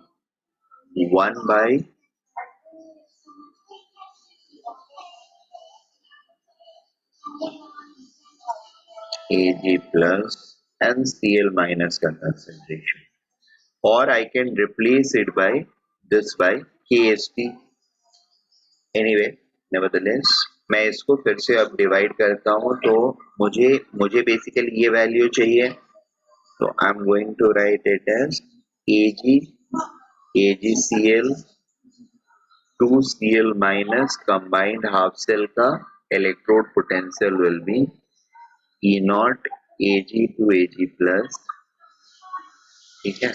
1 by Ag plus and Cl minus का concentration, or I can replace it by this by Kst. Anyway, nevertheless मैं इसको फिर से अब डिवाइड करता हूँ, तो मुझे बेसिकली ये वैल्यू चाहिए, तो I am going to write it as AgCl 2Cl minus combined half cell का electrode potential will be E naught Ag to Ag plus, ठीक है?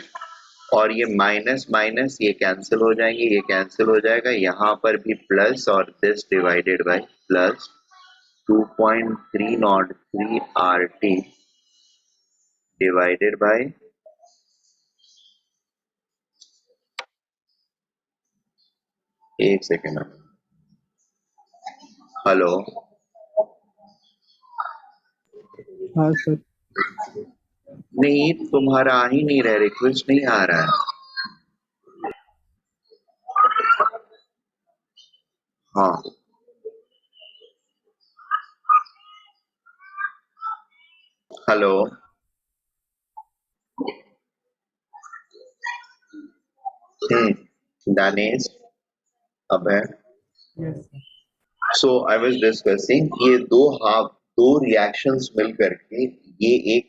और ये माइनस माइनस ये कैंसिल हो जाएंगे, ये कैंसिल हो जाएगा, यहाँ पर भी प्लस और this divided by plus 2.303 RT divided by, एक सेकेंड, हेलो, हाँ सर। नहीं तुम्हारा आ ही नहीं रहा, रिक्वेस्ट नहीं आ रहा है। हाँ hello, Danesh, Abhay, yes sir. So I was discussing, ये दो रिएक्शंस मिल करके ये एक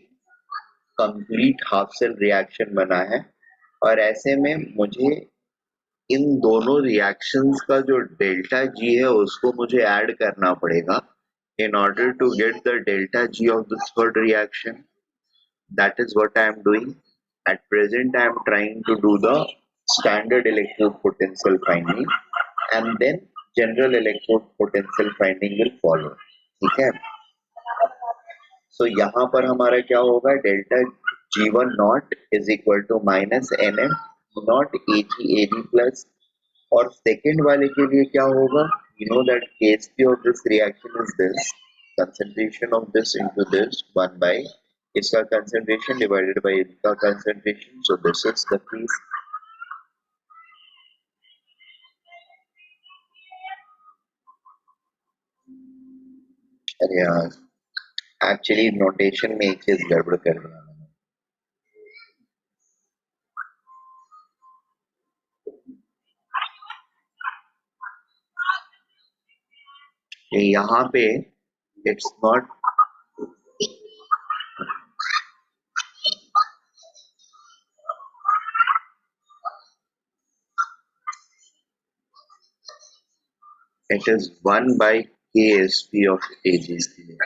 कंप्लीट हाफ सेल रिएक्शन बना है, और ऐसे में मुझे इन दोनों रिएक्शंस का जो डेल्टा जी है उसको मुझे ऐड करना पड़ेगा in order to get the delta G of the third reaction. That is what I am doing. At present, I am trying to do the standard electrode potential finding, and then general electrode potential finding will follow. ठीक है? So यहाँ पर हमारा क्या होगा, delta G1 not is equal to minus NM not Ag plus, और second वाले के लिए क्या होगा, you know that Kc of this reaction is this, concentration of this into this 1 by इसका concentration divided by इसका concentration, so this is the piece. अरे यार, एक्चुअली नोटेशन में एक चीज गड़बड़ कर दिया मैंने। यहाँ पे it's not, it is 1 by Ksp of AgCl.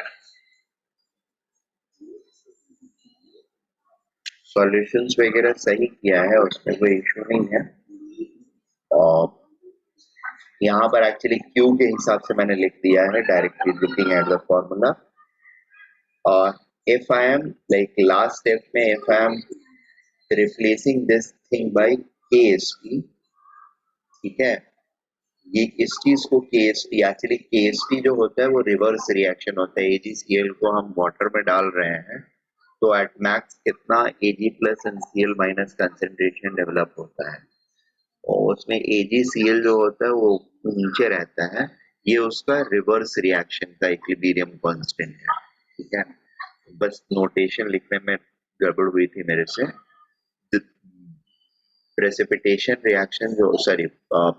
Solutions वगैरह सही किया है, उसमें कोई इशू नहीं है, और यहाँ पर एक्चुअली Q के हिसाब से मैंने लिख दिया है directly looking at the formula, और if I am like last step में if I am replacing this thing by Ksp, ठीक है, ये इस चीज को Kst, एक्चुअली Kst जो होता है वो रिवर्स रिएक्शन होता है, AgCl को हम वाटर में डाल रहे हैं, तो एट मैक्स कितना Ag plus and Cl minus concentration develop होता है, और उसमें AgCl जो होता है वो नीचे रहता है, ये उसका रिवर्स रिएक्शन का इक्विलिब्रियम कांस्टेंट है, ठीक है? बस नोटेशन लिखने में गड़बड़ हुई थी मेरे से। precipitation reaction जो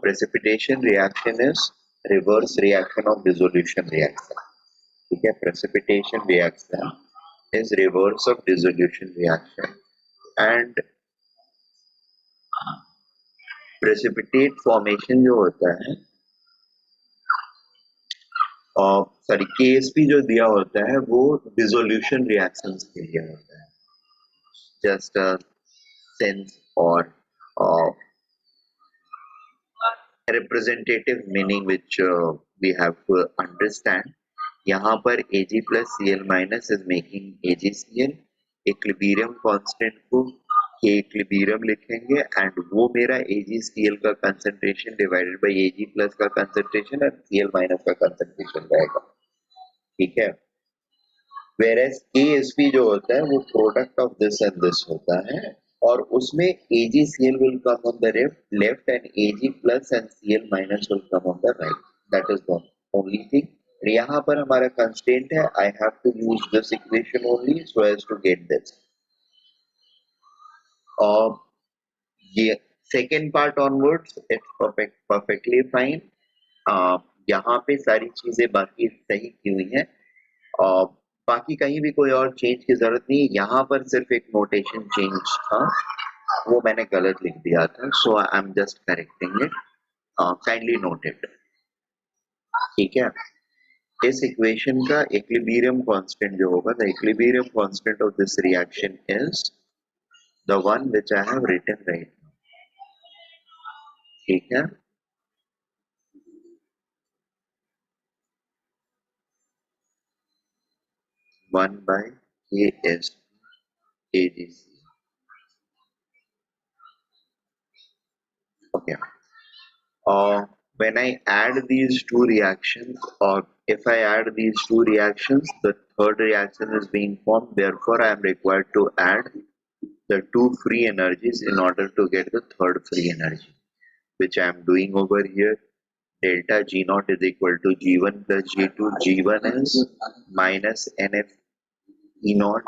precipitation reaction is reverse reaction of dissolution reaction, ठीक है? precipitation reaction is reverse of dissolution reaction, and precipitate formation जो होता है, सॉरी KSP जो दिया होता है वो dissolution reactions के लिए होता है, just sense or uh, representative meaning which we have to understand. यहाँ पर Ag plus Cl minus is making AgCl. Equilibrium constant को K इक्विलिब्रियम लिखेंगे एंड वो मेरा AgCl का concentration divided by Ag plus का कंसंट्रेशन और Cl माइनस का कंसंट्रेशन रहेगा, ठीक है। whereas KSP जो होता है वो product of this and this होता है और उसमें AgCl will come on the left and Ag plus and Cl minus will come on the right. That is the only thing. यहाँ पर हमारा constraint है I have to use this equation only so as to get this. ये second part onwards it's perfectly fine. यहाँ पे सारी चीजें बाकी सही की हुई हैं। बाकी कहीं भी कोई और चेंज की जरूरत नहीं, यहाँ पर सिर्फ एक नोटेशन चेंज था वो मैंने गलत लिख दिया था, so I am just correcting it, kindly note it, ठीक है। इस इक्वेशन का इक्विलिब्रियम कांस्टेंट जो होगा, the equilibrium constant of this reaction is the one which I have written right now, ठीक है। One by KS AgC, okay. When I add these two reactions, or if I add these two reactions, the third reaction is being formed. Therefore, I am required to add the two free energies in order to get the third free energy, which I am doing over here. Delta G naught is equal to G1 plus G2. G1 is minus NF E naught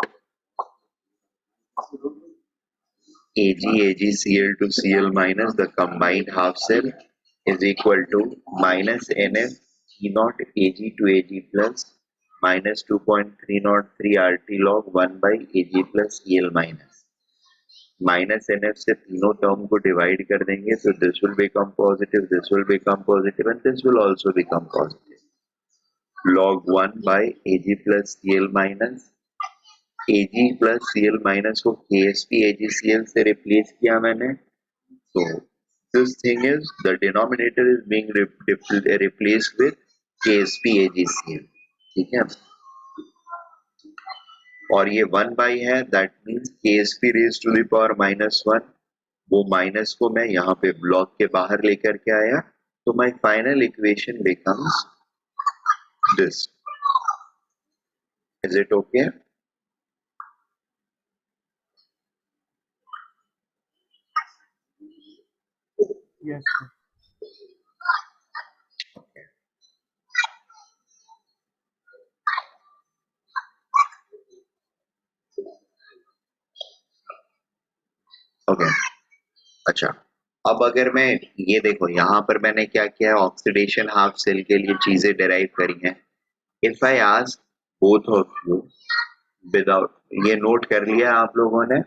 Ag AgCl to Cl minus the combined half cell is equal to minus NF E naught Ag to Ag plus minus 2.303 RT log 1 by Ag plus Cl minus. Minus NF से तीनों term को divide कर देंगे तो this will become positive, this will become positive and this will also become positive. log 1 by Ag plus Cl minus, Ag plus Cl minus को KSP AgCl से replace किया मैंने, so this thing is the denominator is being replaced with KSP AgCl, ठीक है। और ये 1 बाई है, that means KSP raise to the power -1, वो माइनस को मैं यहाँ पे ब्लॉक के बाहर लेकर के आया, तो my final equation becomes this. Is it okay? Yes, sir. Okay, अच्छा। अब अगर मैं ये देखो यहाँ पर मैंने क्या किया है, ऑक्सीडेशन हाफ सेल के लिए चीजें डिराइव करी हैं। If I ask both of you without, ये नोट कर लिया आप लोगों ने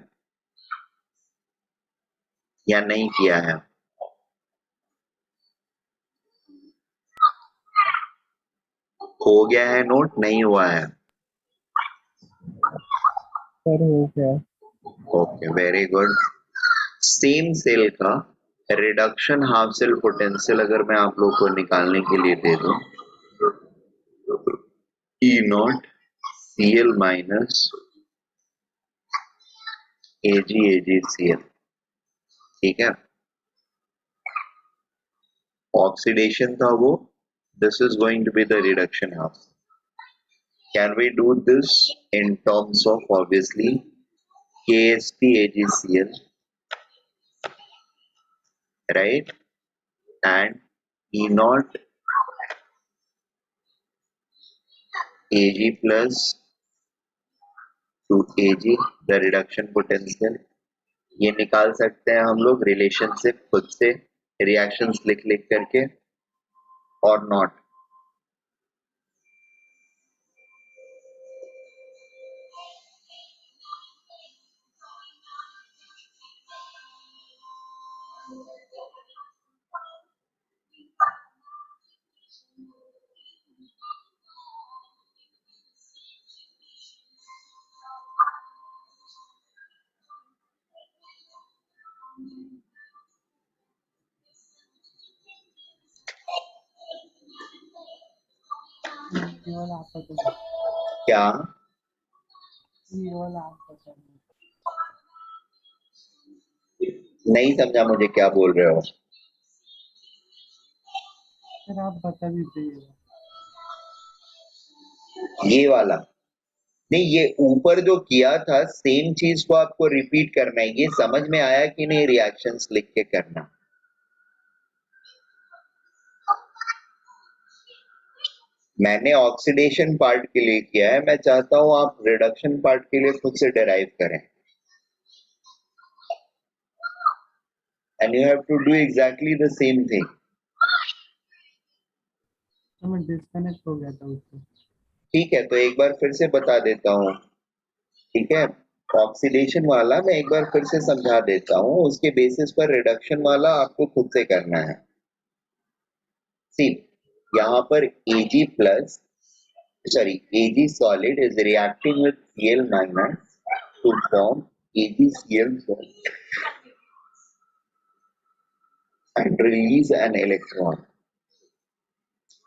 या नहीं किया है? हो गया है नोट, नहीं हुआ है? सर हो गया। Okay, very good. Same cell का रिडक्शन हाफ सेल पोटेंशियल अगर मैं आप लोग को निकालने के लिए दे दूं, E not Cl minus Ag AgCl, ठीक है। ऑक्सीडेशन था वो, this is going to be the reduction half. Can we do this in terms of obviously KSP AgCl, right, and E naught Ag plus to Ag, the reduction potential। ये निकाल सकते हैं हम लोग रिलेशनशिप खुद से रिएक्शंस लिख लिख करके, और नॉट? ये वाला आपका तो क्या? ये वाला आपका तो नहीं समझा मुझे, क्या बोल रहे हो? फिर आप बता दीजिए। ये वाला नहीं, ये ऊपर जो किया था सेम चीज को आपको रिपीट करना है। ये समझ में आया कि नहीं? रिएक्शंस लिख के करना। मैंने ऑक्सीडेशन पार्ट के लिए किया है, मैं चाहता हूं आप रिडक्शन पार्ट के लिए खुद से डिराइव करें। And you have to do exactly the same thing. तो मैं डिस्कनेक्ट हो गया था उससे। ठीक है, तो एक बार फिर से बता देता हूँ। ठीक है, ऑक्सीडेशन वाला मैं एक बार फिर से समझा देता हूँ, उसके बेसिस पर रिडक्शन वाला आपको खुद से करना है। सी, यहाँ पर Ag plus Ag solid is reacting with Cl minus to form AgCl and release an electron.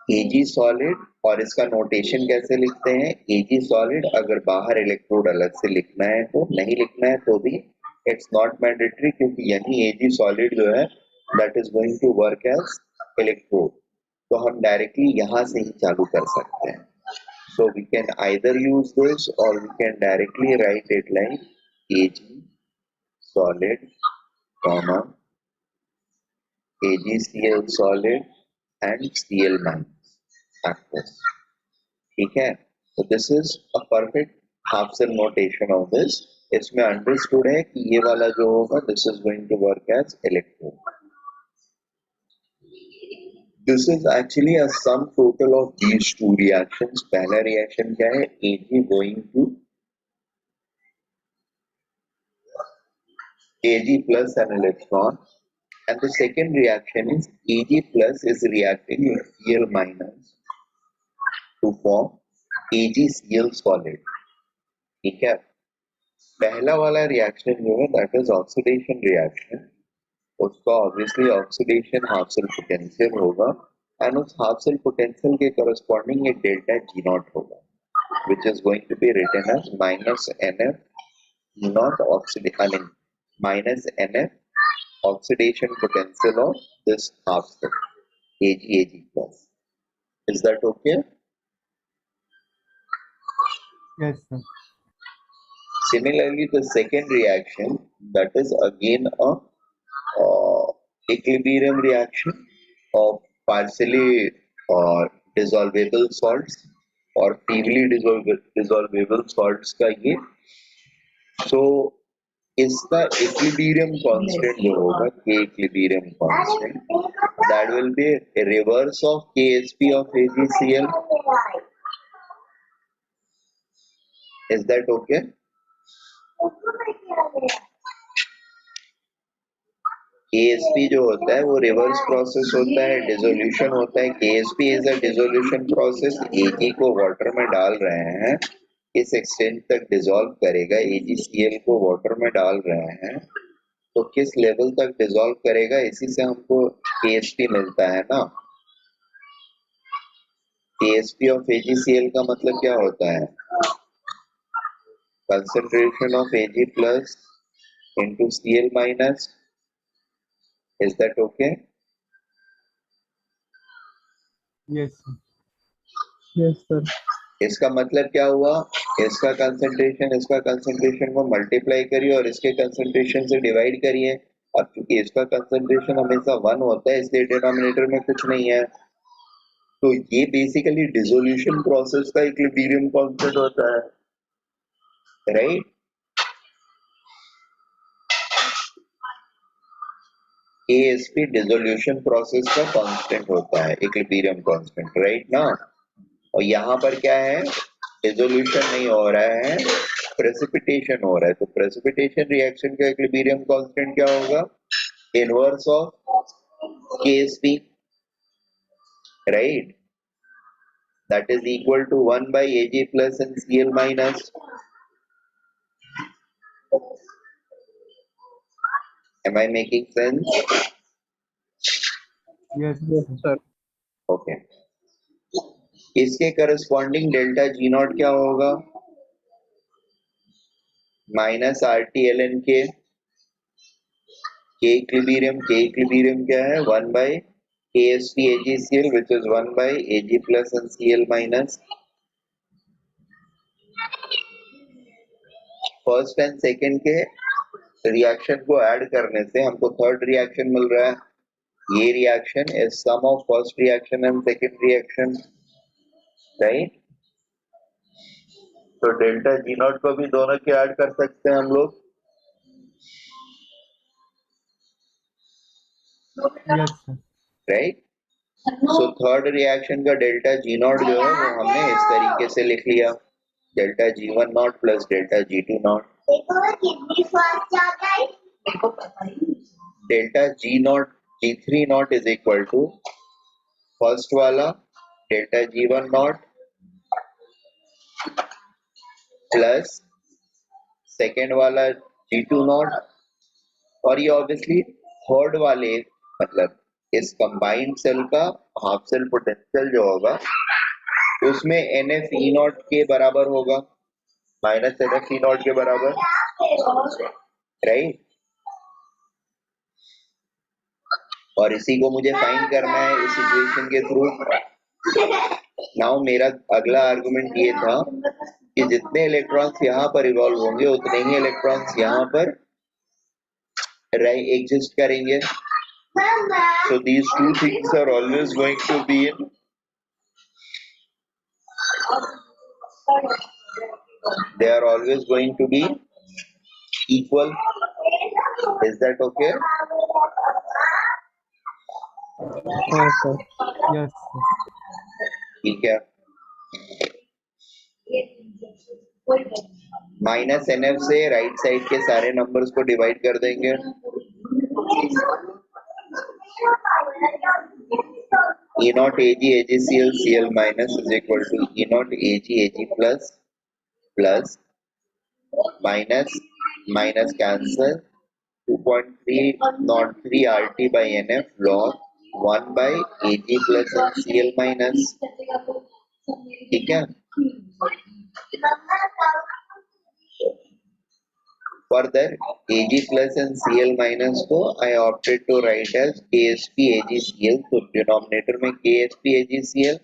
Ag solid, और इसका नोटेशन कैसे लिखते हैं? Ag solid, अगर बाहर इलेक्ट्रोड अलग से लिखना है तो, नहीं लिखना है तो भी इट्स नॉट मैंडेटरी, क्योंकि यही Ag solid जो है that is going to work as electrode, तो हम डायरेक्टली यहाँ से ही चालू कर सकते हैं। So we can either use this or we can directly write it like Ag solid, comma AgCl solid and Cl minus factors. ठीक है, so this is a perfect half cell notation of this. इसमें understood है कि ये वाला जो होगा this is going to work as electrode. This is actually a sum total of these two reactions. पहला reaction क्या है? Ag going to Ag plus an electron, and the second reaction is Ag plus is reacting with Cl minus to form AgCl solid. ठीक है, पहला वाला reaction जो है that is oxidation reaction, उसका obviously oxidation half cell potential होगा, and उस half cell potential के करस्पॉन्डिंग एक डेल्टा जी नॉट होगा, which is going to be written as minus NF not oxidation, I mean minus NF oxidation potential of this half cell Ag plus. Is that okay? Yes, sir. Similarly, the second reaction, that is again a equilibrium reaction of partially dissolvable salts और feebly dissolvable salts का ये, so इसका equilibrium constant जो होगा K equilibrium constant, that will be a reverse of Ksp of AgCl. Is that okay? KSP जो होता है वो रिवर्स प्रोसेस होता है, डिसोल्यूशन होता है। KSP is a dissolution process. Ag को वाटर में डाल रहे हैं, इस एक्सटेंट तक डिसॉल्व करेगा। AgCl को वाटर में डाल रहे हैं, तो किस लेवल तक डिसॉल्व करेगा, इसी से हमको KSP मिलता है ना। KSP ऑफ AgCl का मतलब क्या होता है? Concentration of Ag plus into Cl minus. Is that okay? Yes, sir. Yes, sir. इसका मतलब क्या हुआ? इसका कंसंट्रेशन को मल्टीप्लाई करिए और इसके कंसंट्रेशन से डिवाइड करिए। अब क्योंकि इसका कंसंट्रेशन हमेशा 1 होता है, इसलिए डिनोमिनेटर में कुछ नहीं है, तो ये बेसिकली डिसोल्यूशन प्रोसेस का इक्विलिब्रियम कांस्टेंट होता है, राइट? KSP डिसोल्यूशन प्रोसेस का कांस्टेंट होता है, इक्विलिब्रियम कांस्टेंट, राइट ना। और यहाँ पर क्या है? डिसोल्यूशन नहीं हो रहा है, प्रेसिपिटेशन हो रहा है, तो प्रेसिपिटेशन रिएक्शन का इक्विलिब्रियम कांस्टेंट क्या होगा? Inverse of KSP, right? That is equal to 1 by Ag plus and Cl minus. Am I making sense? Yes, yes, sir. Okay. इसके करस्पॉन्डिंग डेल्टा जी नॉट क्या होगा? Minus R T L N K equilibrium क्या है? 1 by K S T A G C L which is 1 by A G plus and C L minus first and second के reaction को add करने से हमको third reaction मिल रहा है. ये reaction is sum of first reaction and second reaction, right? तो डेल्टा जी नॉट को भी दोनों के ऐड कर सकते हैं हम लोग, yes sir. Right? So third reaction का डेल्टा जी नॉट जो है वो हमने इस तरीके से लिख लिया, delta G one naught plus delta G two naught. Delta G naught G three naught is equal to first वाला delta G one naught plus second वाला जी टू नॉट, और ये ऑब्वियसली थर्ड वाले मतलब इस कंबाइंड सेल का half cell potential जो होगा उसमें एन एफ ई नॉट के बराबर होगा, minus N F E not के बराबर, राइट? और इसी को मुझे फाइंड करना है इस इक्वेशन के थ्रू. नाउ मेरा अगला आर्गुमेंट ये था कि जितने इलेक्ट्रॉन्स यहाँ पर इवॉल्व होंगे उतने ही इलेक्ट्रॉन्स यहाँ पर एग्जिस्ट करेंगे. So these two things are always going to be in they are always going to be equal. Is that okay? हाँ सर। Yes sir. ठीक है. माइनस एन एफ से राइट साइड के सारे नंबर्स को डिवाइड कर देंगे. E naught Ag AgCl Cl minus is equal to E naught Ag plus plus minus minus cancel 2.303 RT by NF log 1 by Ag plus Cl minus. ठीक है. Further, Ag plus and Cl minus को I opted to write as KSP AgCl. तो denominator में KSP AgCl,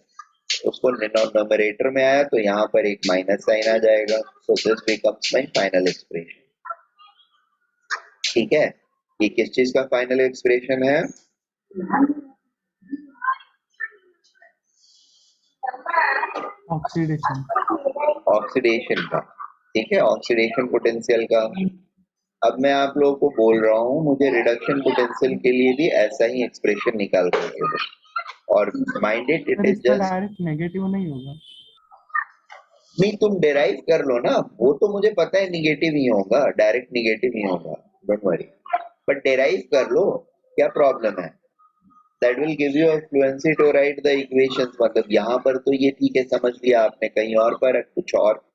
उसको numerator में आया तो यहाँ पर एक माइनस साइन आ जाएगा. So this becomes my final expression. ठीक है. ये किस चीज का फाइनल एक्सप्रेशन है? ऑक्सीडेशन। ऑक्सीडेशन का. ठीक है, ऑक्सीडेशन पोटेंशियल का. अब मैं आप लोगों को बोल रहा हूँ मुझे रिडक्शन पोटेंशियल के लिए भी ऐसा ही एक्सप्रेशन निकाल करके दो, और माइंडेड इट सर इज इसका जस्ट डायरेक्ट नेगेटिव नहीं होगा? नहीं, तुम डेराइव कर लो ना, वो तो मुझे पता है निगेटिव ही होगा, डायरेक्ट निगेटिव ही होगा, डोंट वरी, बट डेराइव कर लो, क्या प्रॉब्लम है? That will give you a fluency to write the equations. मतलब यहाँ पर तो ये ठीक है, समझ लिया आपने, कहीं और पर कुछ और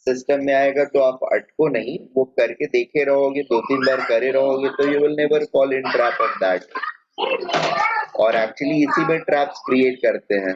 सिस्टम में आएगा तो आप अटको नहीं, वो करके देखे रहोगे, 2-3 बार करे रहोगे तो you will never fall in trap of that. और एक्चुअली इसी में ट्रैप्स क्रिएट करते हैं.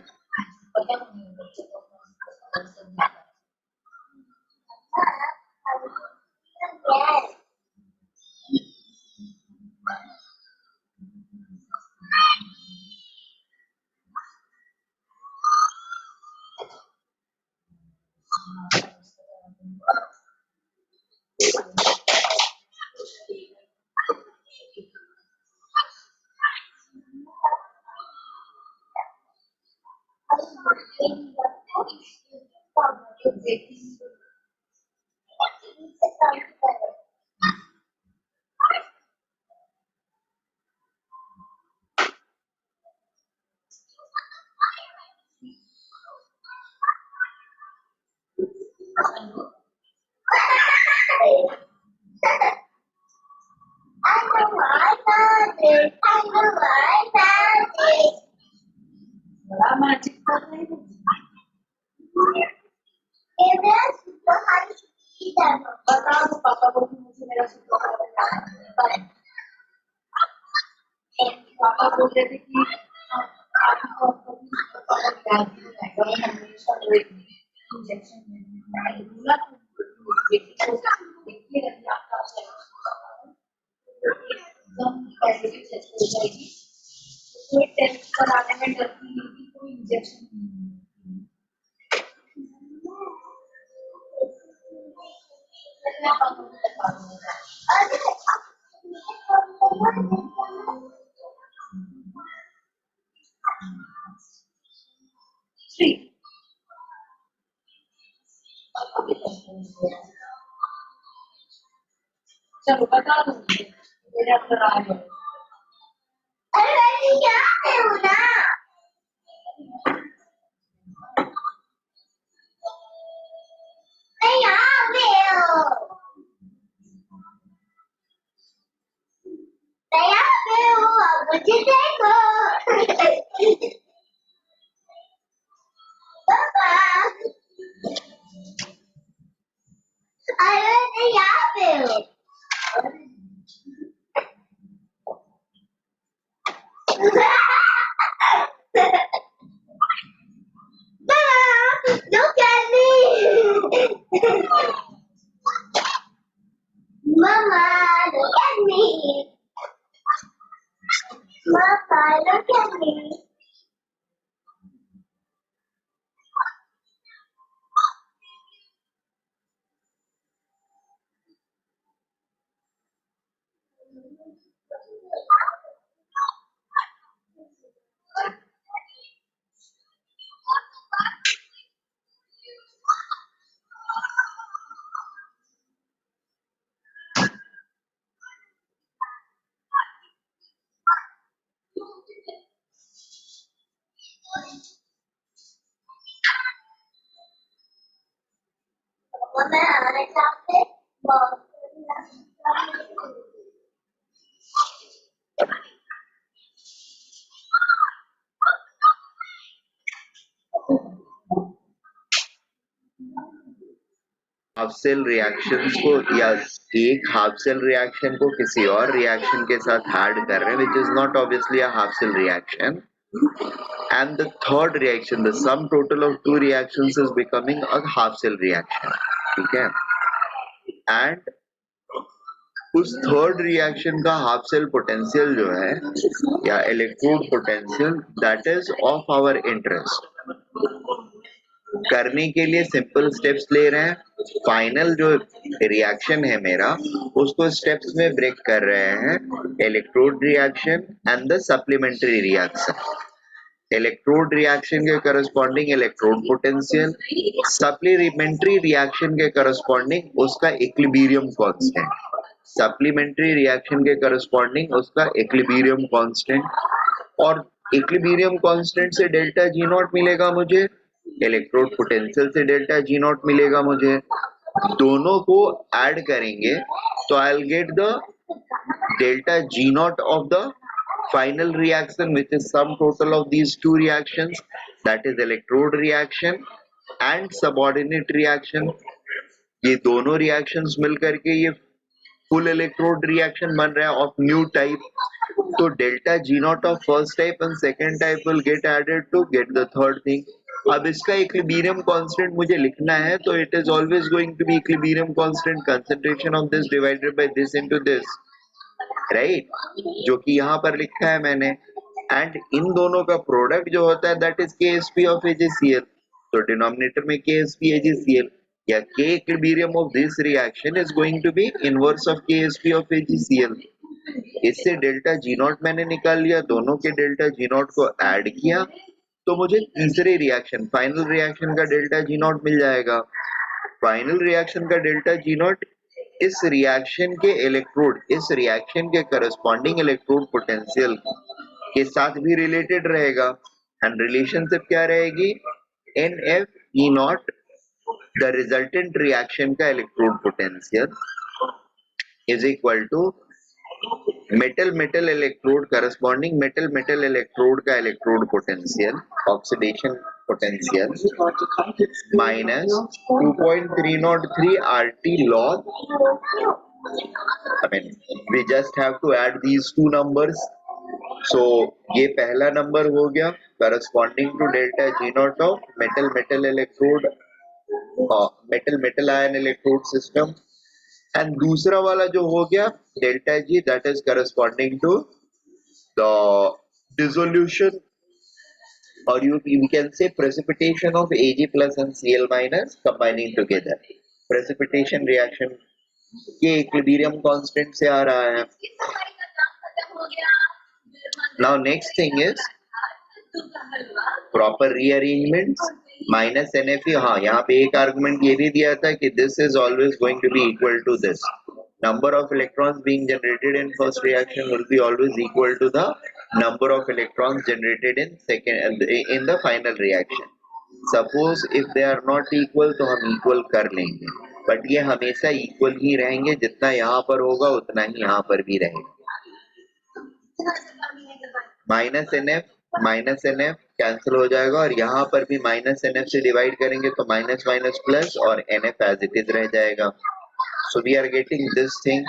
बड़ा मैजिक कर रही हूँ। बता दो पापा को कि मुझे मेरा सूत्र पता है। पापा बोल रहे थे कि कोई टेस्ट कराने में डरती नहीं कि कोई इंजेक्शन नहीं Three. चलो बता दूंगी मेरे अंदर आ गया अरे क्या है ना मैं यहाँ पे हूँ मैं यहाँ पे हूँ अब मुझे देखो पापा अरे मैं यहाँ पे हूँ Look at me! Mama, look at me! Mama, look at me! Half cell reactions को या एक हाफ सेल रिएक्शन को किसी और रिएक्शन के साथ ऐड कर रहे हैं which is not obviously a half cell reaction, and the third reaction, the sum total of two reactions is becoming a half cell reaction. ठीक है, and उस थर्ड रिएक्शन का हाफ सेल पोटेंशियल जो है या electrode potential that is of our interest. करने के लिए सिंपल स्टेप्स ले रहे हैं, फाइनल जो रिएक्शन है मेरा उसको स्टेप्स में ब्रेक कर रहे हैं, electrode reaction and the supplementary reaction. Electrode reaction के corresponding electrode potential, supplementary reaction के करस्पॉन्डिंग उसका इक्विलिब्रियम कांस्टेंट, सप्लीमेंट्री रिएक्शन के करस्पॉन्डिंग उसका इक्विलिब्रियम कांस्टेंट, और इक्विलिब्रियम कांस्टेंट से डेल्टा जी नॉट मिलेगा मुझे, इलेक्ट्रोड पोटेंशियल से डेल्टा जी नॉट मिलेगा मुझे। दोनों को ऐड करेंगे तो I will get the delta G not of the final reaction, which is sum total of these two reactions, that is electrode reaction and subordinate reaction। ये दोनों reactions मिल करके ये full electrode reaction बन रहा है of new type। तो delta G naught of first type and second type will get added to get the third thing। अब इसका equilibrium constant मुझे लिखना है तो it is always going to be equilibrium constant concentration of this divided by this into this, right जो कि यहाँ पर लिखा है मैंने। एंड इन दोनों का प्रोडक्ट जो होता है that is KSP of AgCl। तो डिनोमिनेटर में KSP AgCl या K equilibrium of this reaction is going to be inverse of KSP of AgCl। इससे डेल्टा जी नॉट मैंने निकाल लिया, दोनों के डेल्टा जी नॉट को ऐड किया तो मुझे तीसरे रिएक्शन फाइनल रिएक्शन का डेल्टा जी नॉट मिल जाएगा। फाइनल रिएक्शन का डेल्टा जी नॉट इस रिएक्शन के इलेक्ट्रोड, इस रिएक्शन के करस्पॉन्डिंग इलेक्ट्रोड पोटेंशियल के साथ भी रिलेटेड रहेगा। एंड रिलेशनशिप क्या रहेगी, NF E naught the resultant reaction का electrode potential is equal to metal metal electrode corresponding metal metal electrode का electrode potential oxidation potential minus 2.303 RT log, I mean we just have to add these two numbers, so ये पहला number हो गया corresponding to delta G not of metal metal electrode metal metal ion electrode system. And दूसरा वाला जो हो गया delta G that is corresponding to the dissolution or we can say precipitation of Ag plus and Cl minus combining together. Precipitation reaction ये equilibrium constant से आ रहा है। Now next thing is proper rearrangement minus NFE। हाँ यहाँ पे एक argument ये भी दिया था कि this is always going to be equal to this number of electrons being generated in first reaction will be always equal to the number of electrons generated in second in the final reaction। Suppose if they are not equal तो हम equal कर लेंगे but ये हमेशा equal ही रहेंगे जितना यहाँ पर होगा उतना ही यहाँ पर भी रहेगा। माइनस एन एफ कैंसिल हो जाएगा और यहाँ पर भी माइनस एन एफ से डिवाइड करेंगे तो माइनस माइनस प्लस और N F as it is रह जाएगा। So we are getting this thing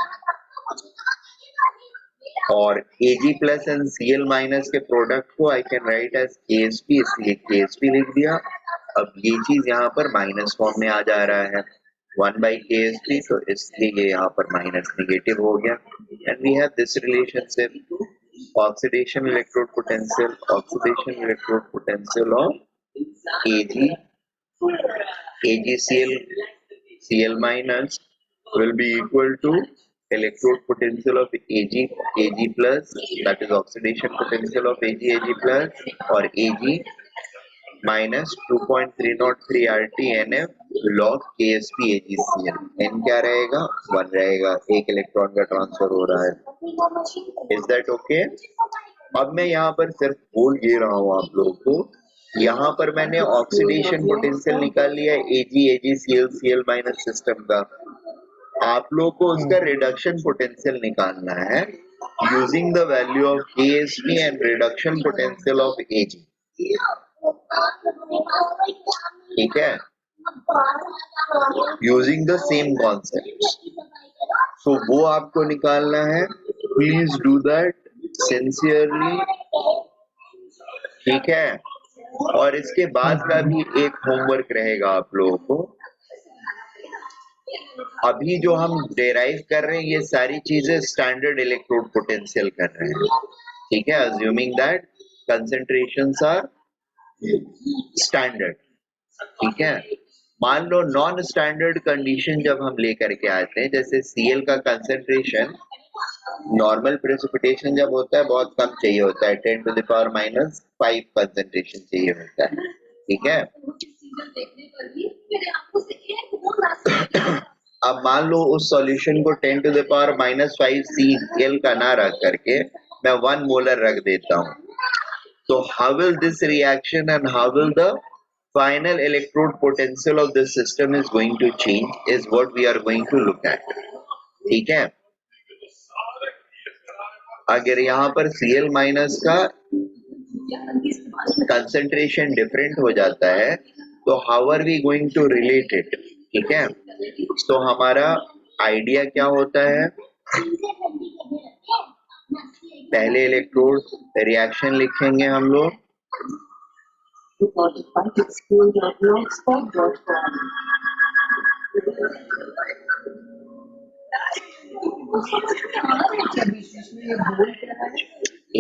और Ag plus and Cl minus के प्रोडक्ट को I can write as KSP इसलिए KSP लिख दिया। अब ये चीज यहाँ पर माइनस फॉर्म में आ जा रहा है 1 by KSP तो इसलिए ये यहाँ पर माइनस नेगेटिव हो गया। And we have this relationship oxidation electrode potential of AgCl minus will be equal to electrode potential of Ag plus that is oxidation potential of Ag plus or Ag minus 2.303 RT NF log KSP AgCl। N क्या रहेगा 1 रहेगा एक electron का transfer हो रहा है। Is that okay? अब मैं यहाँ पर सिर्फ बोल ये रहा हूँ आप लोगों को यहाँ पर मैंने ऑक्सीडेशन पोटेंशियल निकाल लिया AgCl माइनस सिस्टम का। आप लोग को उसका रिडक्शन पोटेंशियल निकालना है using the value of KSP and reduction potential of Ag। ठीक है यूजिंग द सेम कॉन्सेप्ट। सो वो आपको निकालना है। Please do that sincerely. ठीक है और इसके बाद का भी एक होमवर्क रहेगा आप लोगों को। अभी जो हम डेराइव कर रहे हैं ये सारी चीजें स्टैंडर्ड इलेक्ट्रोड पोटेंशियल कर रहे हैं। ठीक है अज्यूमिंग दैट कंसेंट्रेशंस आर स्टैंडर्ड। ठीक है मान लो नॉन स्टैंडर्ड कंडीशन जब हम लेकर के आते हैं जैसे Cl का कंसेंट्रेशन नॉर्मल प्रेसिपिटेशन जब होता है बहुत कम चाहिए होता है 10 to the power minus 5 concentration चाहिए होता है। ठीक है अब मान लो उस सॉल्यूशन को 10 to the power minus 5 Cl का ना रख करके मैं 1 मोलर रख देता हूँ तो how will this reaction and how will the final electrode potential of this system is going to change is what we are going to look at। ठीक है अगर यहाँ पर Cl माइनस का कंसेंट्रेशन डिफरेंट हो जाता है तो how are we going to relate it। ठीक है तो हमारा आइडिया क्या होता है पहले इलेक्ट्रोड रिएक्शन लिखेंगे हम लोग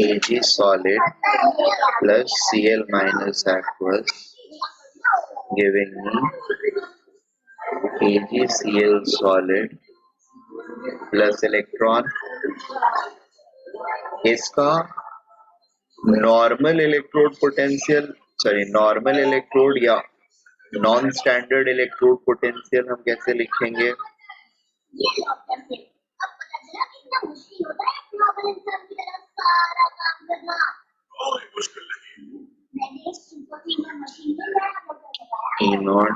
Ag solid plus Cl minus aqueous giving me AgCl solid plus electron। इसका normal electrode potential normal electrode या नॉन स्टैंडर्ड इलेक्ट्रोड पोटेंशियल हम कैसे लिखेंगे E not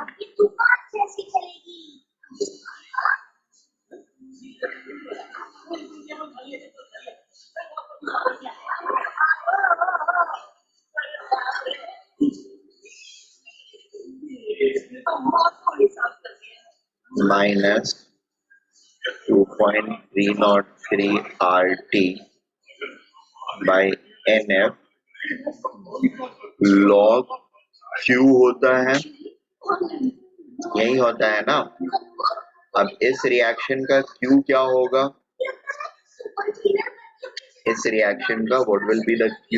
minus 2.303 RT by NF log Q होता है, यही होता है ना। अब इस रिएक्शन का Q क्या होगा, इस रिएक्शन का what will be the Q,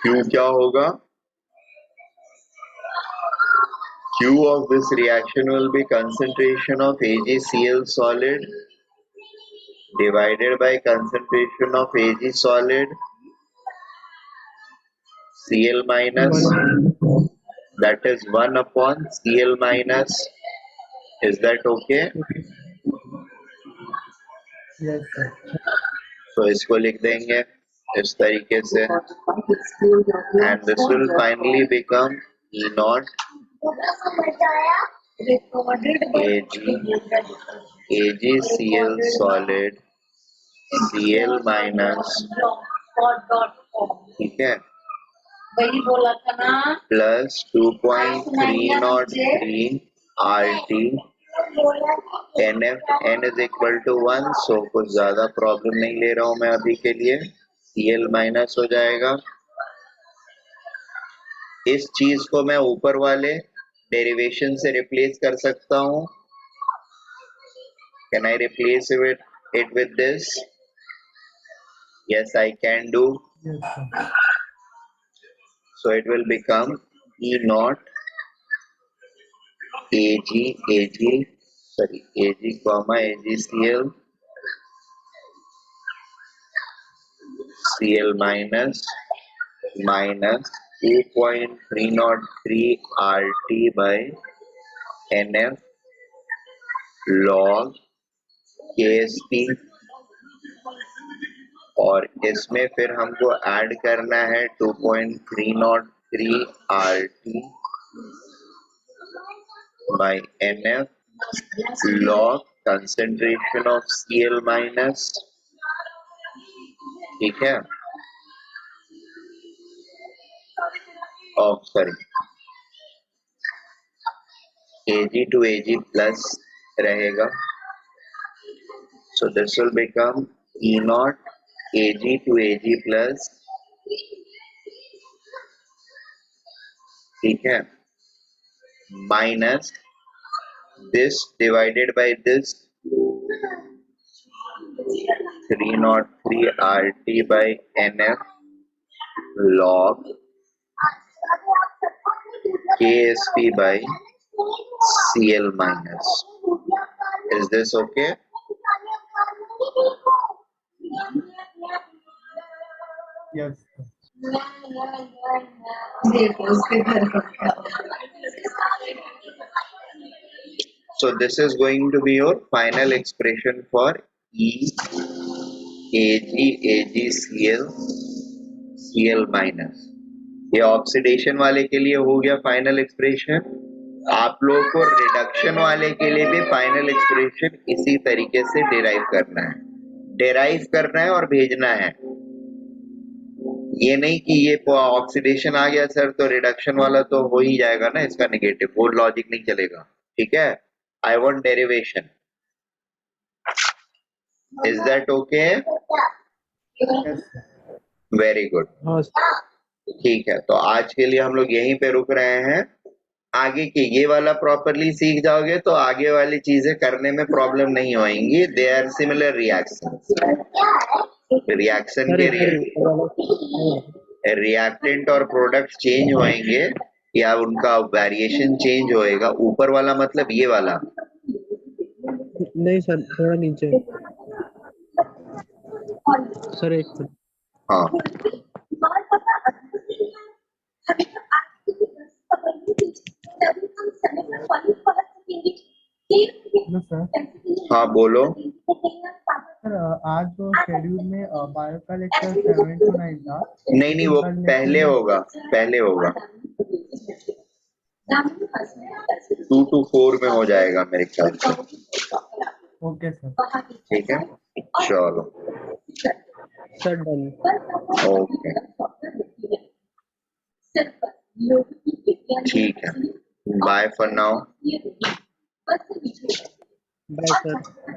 Q क्या होगा, Q of this reaction will be concentration of AgCl solid divided by concentration of Ag solid Cl minus, One. that is 1 upon Cl minus. Is that okay? Okay. Yes, sir. So इसको लिख देंगे इस तरीके से, and this will finally become E naught AgCl solid Cl minus, ठीक है, वही बोला था ना, plus 2.303 RT NF n is equal to 1, so कुछ ज्यादा प्रॉब्लम नहीं ले रहा हूं मैं अभी के लिए, Cl माइनस हो जाएगा। इस चीज को मैं ऊपर वाले डेरिवेशन से रिप्लेस कर सकता हूं, can I replace it with this? Yes, I can do. Yes, sir. So it will become E naught Ag comma AgCl Cl minus 2.303 RT by NF log KSP, और इसमें फिर हमको ऐड करना है 2.303 RT by NF log concentration of Cl minus, ठीक है, sorry Ag to Ag plus रहेगा, so this will become E naught Ag to Ag plus, ठीक है, minus this divided by this 303 RT by NF log KSP by Cl minus. Is this okay? Yes, sir. देखो उसके घर पर क्या होगा। So this is going to be your final expression for E AgCl Cl minus। ये oxidation वाले के लिए हो गया फाइनल एक्सप्रेशन। आप लोगों को रिडक्शन वाले के लिए भी फाइनल एक्सप्रेशन इसी तरीके से डिराइव करना है और भेजना है। ये नहीं कि ये ऑक्सीडेशन आ गया सर तो रिडक्शन वाला तो हो ही जाएगा ना इसका नेगेटिव, वो लॉजिक नहीं चलेगा, ठीक है। I want derivation, is that okay? Yes, sir. Very good, हाँ, sir. ठीक है। तो आज के लिए हम लोग यहीं पे रुक रहे हैं। आगे के ये वाला प्रॉपरली सीख जाओगे तो आगे वाली चीजें करने में प्रॉब्लम नहीं होंगी। दे आर सिमिलर रिएक्शन के रिएक्टेंट और प्रोडक्ट चेंज होंगे या उनका वेरिएशन चेंज होएगा। ऊपर वाला मतलब ये वाला नहीं सर, थोड़ा नीचे सर, एक मिनट। हाँ हेलो सर। हाँ बोलो। सर आज जो शेड्यूल में बायो का लेक्चर 7 to 9 था। नहीं वो पहले होगा 2 to 4 में हो जाएगा मेरे ख्याल से। Okay sir. ठीक है, चलो सर डन। ओके, ठीक है, bye for now. Bye sir.